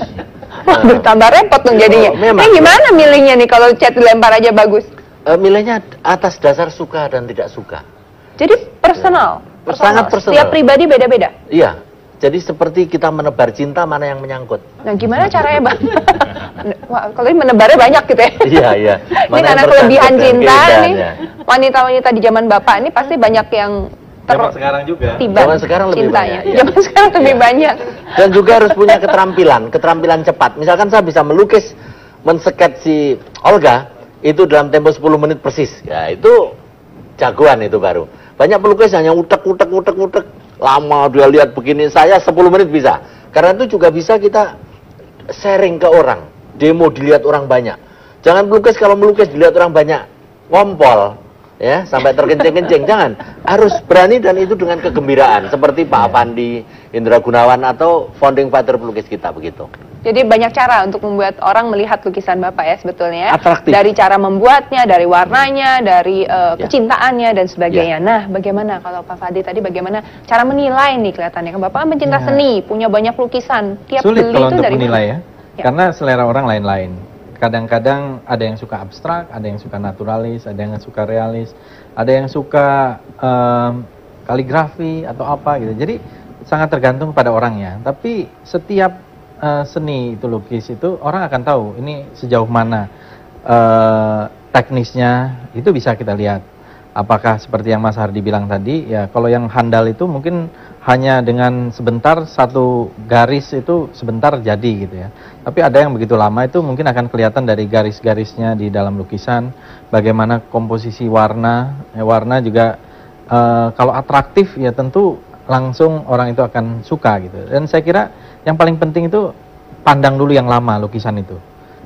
Bertambah repot dong jadinya. Ini gimana milihnya nih kalau cat dilempar aja bagus? Milihnya atas dasar suka dan tidak suka. Jadi personal. Sangat personal. Setiap pribadi beda-beda. Iya. Jadi seperti kita menebar cinta, mana yang menyangkut. Nah, gimana caranya, Bang? Wah, kalau ini menebarnya banyak gitu ya. Iya, iya. Ini karena kelebihan cinta nih. Wanita-wanita di zaman Bapak ini pasti banyak yang zaman sekarang juga. Zaman sekarang lebih cintanya. banyak. Iya. Zaman sekarang lebih banyak. Dan juga harus punya keterampilan cepat. Misalkan saya bisa melukis, mensket si Olga itu dalam tempo 10 menit persis. Ya, itu jagoan itu baru. Banyak pelukis hanya utek. Lama dia lihat begini, saya 10 menit bisa. Karena itu juga bisa kita sharing ke orang. Demo dilihat orang banyak. Jangan melukis kalau melukis dilihat orang banyak. Ngompol. Ya, sampai terkencing-kencing. Jangan. Harus berani dan itu dengan kegembiraan. Seperti Pak Avandi, Indra Gunawan atau founding father pelukis kita begitu. Jadi banyak cara untuk membuat orang melihat lukisan Bapak ya sebetulnya. Atraktif. Dari cara membuatnya, dari warnanya, dari kecintaannya dan sebagainya. Nah, bagaimana kalau Pak Fadli tadi bagaimana cara menilai nih kelihatannya? Bapak kan pencinta seni, punya banyak lukisan. Tiap sulit beli kalau itu untuk dari menilai mana? ya. Karena selera orang lain-lain. Kadang-kadang ada yang suka abstrak, ada yang suka naturalis, ada yang suka realis, ada yang suka kaligrafi atau apa gitu. Jadi sangat tergantung pada orangnya. Tapi setiap seni itu lukis itu orang akan tahu ini sejauh mana teknisnya itu bisa kita lihat. Apakah seperti yang Mas Hardi bilang tadi ya, kalau yang handal itu mungkin hanya dengan sebentar satu garis itu sebentar jadi gitu ya. Tapi ada yang begitu lama itu mungkin akan kelihatan dari garis-garisnya di dalam lukisan, bagaimana komposisi warna. Warna juga kalau atraktif ya tentu langsung orang itu akan suka gitu. Dan saya kira yang paling penting itu pandang dulu yang lama lukisan itu.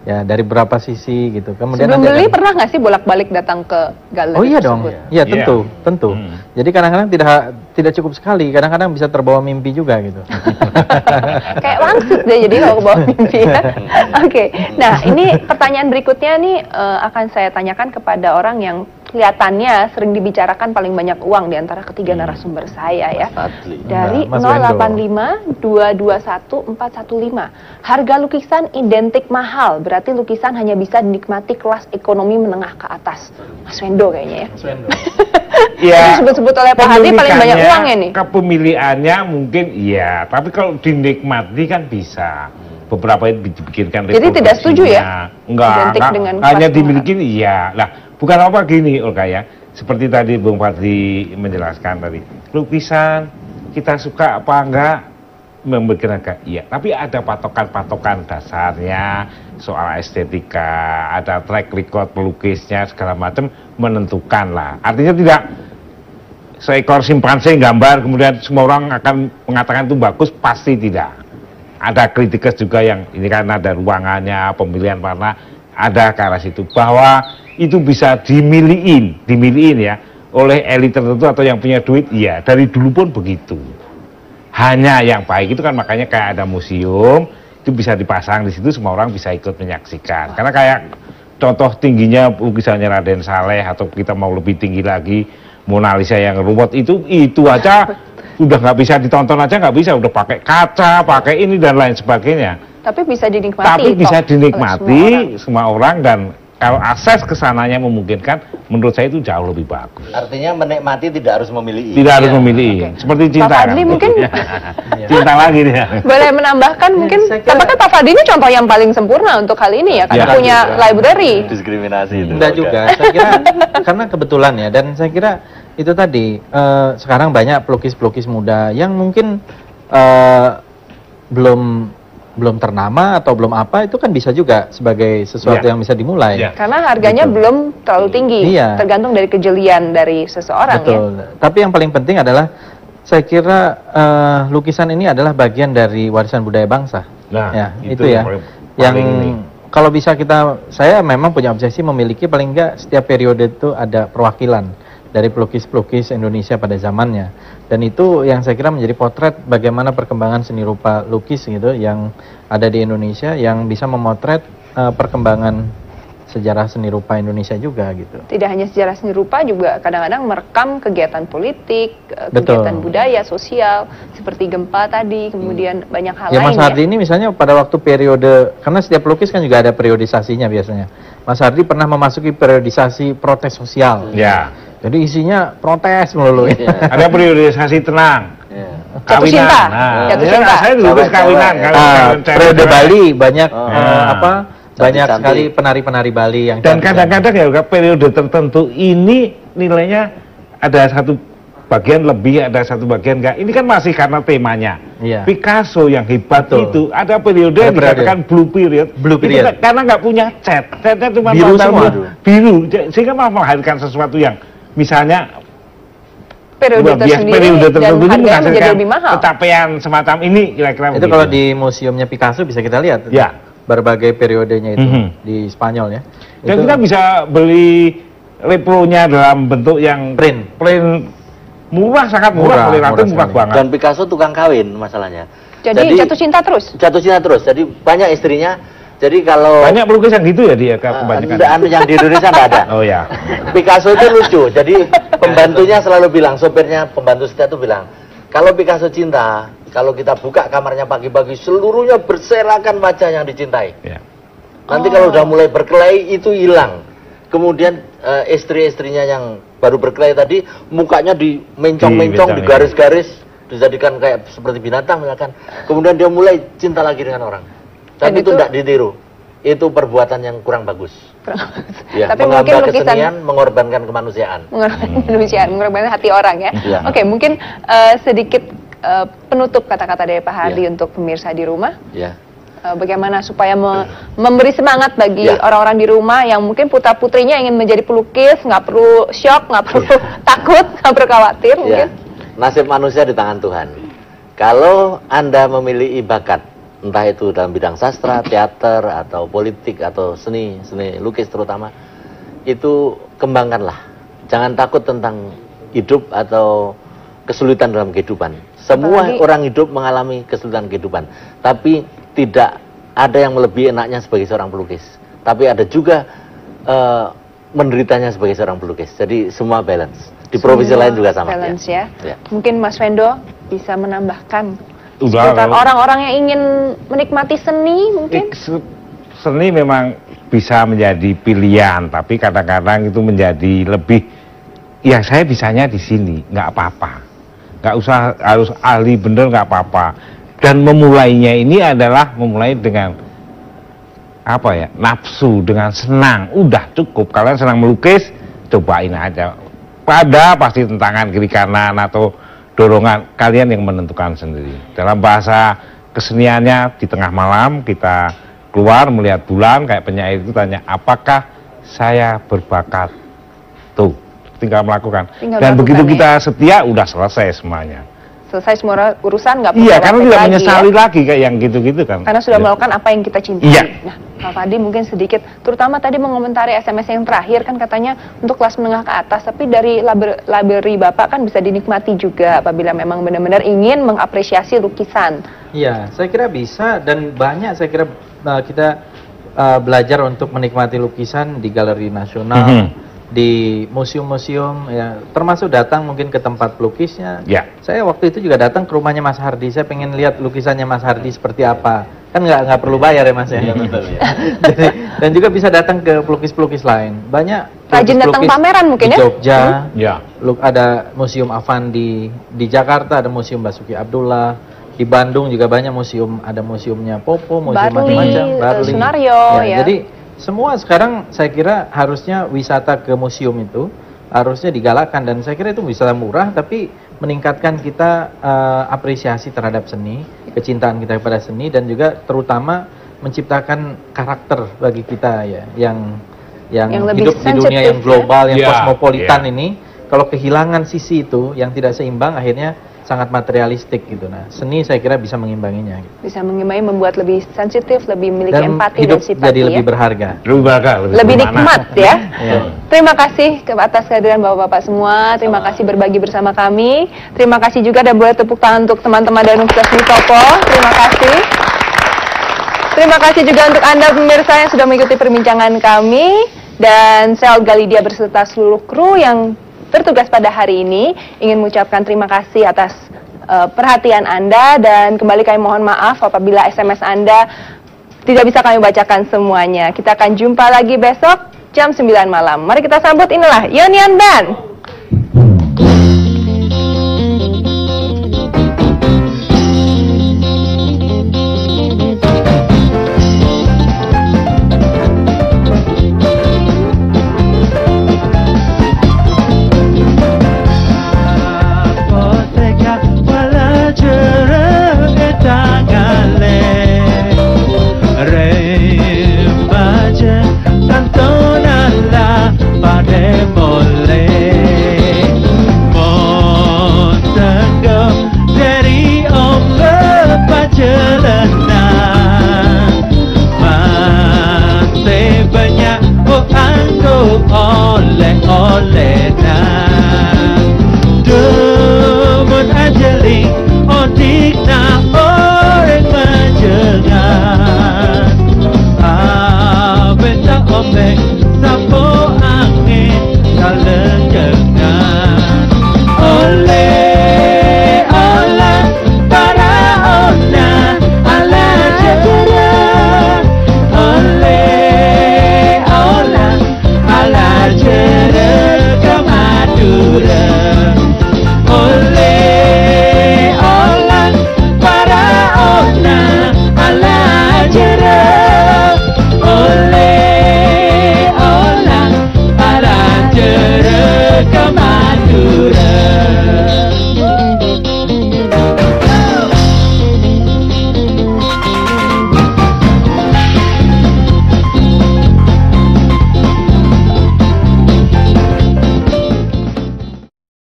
Ya, dari berapa sisi gitu. Kemudian sebelum beli pernah nggak sih bolak-balik datang ke galeri? Oh iya dong. Iya, tentu, Yeah. tentu. Jadi kadang-kadang tidak cukup sekali, kadang-kadang bisa terbawa mimpi juga gitu. Kayak langsung deh jadi kalau kebawa mimpi ya. Oke. Nah, ini pertanyaan berikutnya nih akan saya tanyakan kepada orang yang kelihatannya sering dibicarakan paling banyak uang di antara ketiga narasumber saya ya. Dari 085 221 415. Harga lukisan identik mahal, berarti lukisan hanya bisa dinikmati kelas ekonomi menengah ke atas. Mas Wendo kayaknya ya. Mas Wendo. Ya, disebut-sebut oleh Pak Hadi paling banyak uangnya nih. Kepemilikannya mungkin iya, tapi kalau dinikmati kan bisa. Beberapa itu dibikinkan Jadi tidak setuju ya? Enggak, hanya kelas dimiliki iya. Lah, bukan apa gini Olga ya. Seperti tadi Bung Fadli menjelaskan tadi. Lukisan kita suka apa enggak? memberikan harga, iya. Tapi ada patokan-patokan dasarnya soal estetika, ada track record pelukisnya segala macam menentukan lah. Artinya tidak seekor simpanse gambar kemudian semua orang akan mengatakan itu bagus, pasti tidak. Ada kritikus juga yang ini kan ada ruangannya, pemilihan warna, ada ke arah situ bahwa itu bisa dimiliin ya oleh elit tertentu atau yang punya duit, iya. Dari dulu pun begitu. Hanya yang baik itu kan makanya kayak ada museum itu bisa dipasang di situ, semua orang bisa ikut menyaksikan. Karena kayak contoh tingginya lukisannya Raden Saleh atau kita mau lebih tinggi lagi Mona Lisa yang ruwet itu aja udah nggak bisa ditonton aja, nggak bisa, udah pakai kaca, pakai ini dan lain sebagainya. Tapi bisa dinikmati. Tapi bisa dinikmati semua orang dan kalau akses ke sananya memungkinkan, menurut saya itu jauh lebih bagus. Artinya menikmati tidak harus memilih. Tidak harus memilih. Seperti cinta. Pak Fadli mungkin cinta lagi dia. Boleh menambahkan mungkin, apakah Pak Fadli ini contoh yang paling sempurna untuk hal ini ya, karena punya library. Diskriminasi itu. Enggak juga, saya kira karena kebetulan ya, dan saya kira itu tadi sekarang banyak pelukis-pelukis muda yang mungkin belum ternama atau belum apa, itu kan bisa juga sebagai sesuatu yang bisa dimulai. Karena harganya belum terlalu tinggi, tergantung dari kejelian dari seseorang. Betul. Ya. Tapi yang paling penting adalah saya kira lukisan ini adalah bagian dari warisan budaya bangsa. Nah, ya, itu ya. Yang kalau bisa saya memang punya obsesi memiliki paling enggak setiap periode itu ada perwakilan dari pelukis-pelukis Indonesia pada zamannya. Dan itu yang saya kira menjadi potret bagaimana perkembangan seni rupa lukis gitu yang ada di Indonesia, yang bisa memotret perkembangan sejarah seni rupa Indonesia juga gitu. Tidak hanya sejarah seni rupa, juga kadang-kadang merekam kegiatan politik, kegiatan budaya, sosial, seperti gempa tadi, kemudian banyak hal lain. Mas Hardi ini misalnya pada waktu periode, karena setiap pelukis kan juga ada periodisasinya biasanya. Mas Hardi pernah memasuki periodisasi protes sosial. Ya. Jadi isinya protes melulu. Ada periodisasi tenang. Jatuh cinta. Jatuh cinta. Saya dulu kawinan. Periode Bali banyak banyak sekali penari-penari Bali yang. Dan kadang-kadang ya periode tertentu ini nilainya ada satu bagian lebih, ada satu bagian enggak. Ini kan masih karena temanya. Picasso yang hebat itu ada periode yang dikatakan blue period. Blue period. Karena nggak punya cat. Catnya cuma biru semua. Biru. Sehingga menghadirkan sesuatu yang misalnya periode tertentu ini menghasilkan pencapaian semacam ini kira-kira. Itu kalau di museumnya Picasso bisa kita lihat. Ya. Berbagai periodenya itu di Spanyol ya. Dan kita bisa beli repronya dalam bentuk yang print murah, sangat murah banget. Dan Picasso tukang kawin masalahnya. Jadi jatuh cinta terus. Jatuh cinta terus. Jadi banyak istrinya. Jadi kalau banyak pelukis yang gitu ya dia kebanyakan. Yang di Indonesia nggak ada. Oh ya. Picasso itu lucu. Jadi pembantunya selalu bilang, sopirnya pembantu setia itu bilang, kalau Picasso cinta, kalau kita buka kamarnya pagi-pagi seluruhnya berserakan wajah yang dicintai. Nanti kalau udah mulai berkelahi itu hilang. Kemudian istri-istrinya yang baru berkelahi tadi mukanya dimencong-mencong, digaris-garis, dijadikan kayak seperti binatang misalkan. Kemudian dia mulai cinta lagi dengan orang. Tapi itu tidak ditiru. Itu perbuatan yang kurang bagus. Ya, tapi mungkin lukisan mengorbankan kemanusiaan. Mengorbankan hati orang ya. Oke, mungkin sedikit penutup kata-kata dari Pak Hardi untuk pemirsa di rumah. Bagaimana supaya memberi semangat bagi orang-orang di rumah yang mungkin putra-putrinya ingin menjadi pelukis, nggak perlu shock, nggak perlu takut, nggak perlu khawatir mungkin. Nasib manusia di tangan Tuhan. Kalau Anda memiliki bakat, entah itu dalam bidang sastra, teater, atau politik, atau seni lukis terutama, itu kembangkanlah. Jangan takut tentang hidup atau kesulitan dalam kehidupan. Semua orang hidup mengalami kesulitan kehidupan, tapi tidak ada yang lebih enaknya sebagai seorang pelukis. Tapi ada juga menderitanya sebagai seorang pelukis. Jadi semua balance. Di profesi lain juga sama. Balance ya. Mungkin Mas Wendo bisa menambahkan. Orang-orang yang ingin menikmati seni mungkin? Seni memang bisa menjadi pilihan, tapi kadang-kadang itu menjadi lebih, ya saya bisanya di sini, nggak apa-apa. Nggak usah harus ahli bener, nggak apa-apa. Dan memulainya ini adalah memulai dengan apa ya, nafsu, dengan senang, udah cukup. Kalian senang melukis, cobain aja. Pada pasti tentangan kiri kanan atau dorongan kalian yang menentukan sendiri. Dalam bahasa keseniannya di tengah malam kita keluar melihat bulan kayak penyair itu tanya apakah saya berbakat, tuh tinggal melakukan. Dan begitu kita setia udah selesai semuanya. Selesai semua urusan, nggak perlu Iya, karena tidak lagi, menyesali ya? lagi kayak yang gitu-gitu kan. Karena sudah melakukan apa yang kita cintai. Iya. Nah, Pak Fadi mungkin sedikit, terutama tadi mengomentari SMS yang terakhir kan katanya untuk kelas menengah ke atas, tapi dari library Bapak kan bisa dinikmati juga apabila memang benar-benar ingin mengapresiasi lukisan. Iya, saya kira bisa dan banyak saya kira kita belajar untuk menikmati lukisan di Galeri Nasional. Di museum-museum ya, termasuk datang mungkin ke tempat pelukisnya. Ya. Saya waktu itu juga datang ke rumahnya Mas Hardi. Saya pengen lihat lukisannya Mas Hardi seperti apa. Kan nggak perlu bayar ya Mas ya. Dan juga bisa datang ke pelukis-pelukis lain. Banyak rajin datang pameran mungkin di ya. Jogja. Ya. Ada Museum Avandi di Jakarta, ada Museum Basuki Abdullah. Di Bandung juga banyak museum, ada museumnya Popo, museum macam-macam, Barli. Sunario ya. Jadi semua sekarang saya kira harusnya wisata ke museum itu harusnya digalakkan dan saya kira itu wisata murah tapi meningkatkan kita apresiasi terhadap seni, kecintaan kita kepada seni dan juga terutama menciptakan karakter bagi kita ya yang hidup di dunia yang global, yang kosmopolitan ini. Kalau kehilangan sisi itu yang tidak seimbang akhirnya sangat materialistik gitu. Nah, seni saya kira bisa mengimbanginya. Bisa mengimbangi, membuat lebih sensitif, lebih memiliki dan empati hidup dan simpati jadi ya. lebih berharga. Lebih nikmat ya. Terima kasih atas kehadiran Bapak-bapak semua. Terima kasih berbagi bersama kami. Terima kasih juga dan boleh tepuk tangan untuk teman-teman dari Universitas Mustopo. Terima kasih. Terima kasih juga untuk Anda pemirsa yang sudah mengikuti perbincangan kami. Dan saya Olga Lydia berserta seluruh kru yang bertugas pada hari ini ingin mengucapkan terima kasih atas perhatian Anda dan kembali kami mohon maaf apabila SMS Anda tidak bisa kami bacakan semuanya. Kita akan jumpa lagi besok jam 9 malam. Mari kita sambut inilah Yonian Band. Oleh-oleh na Demun anjali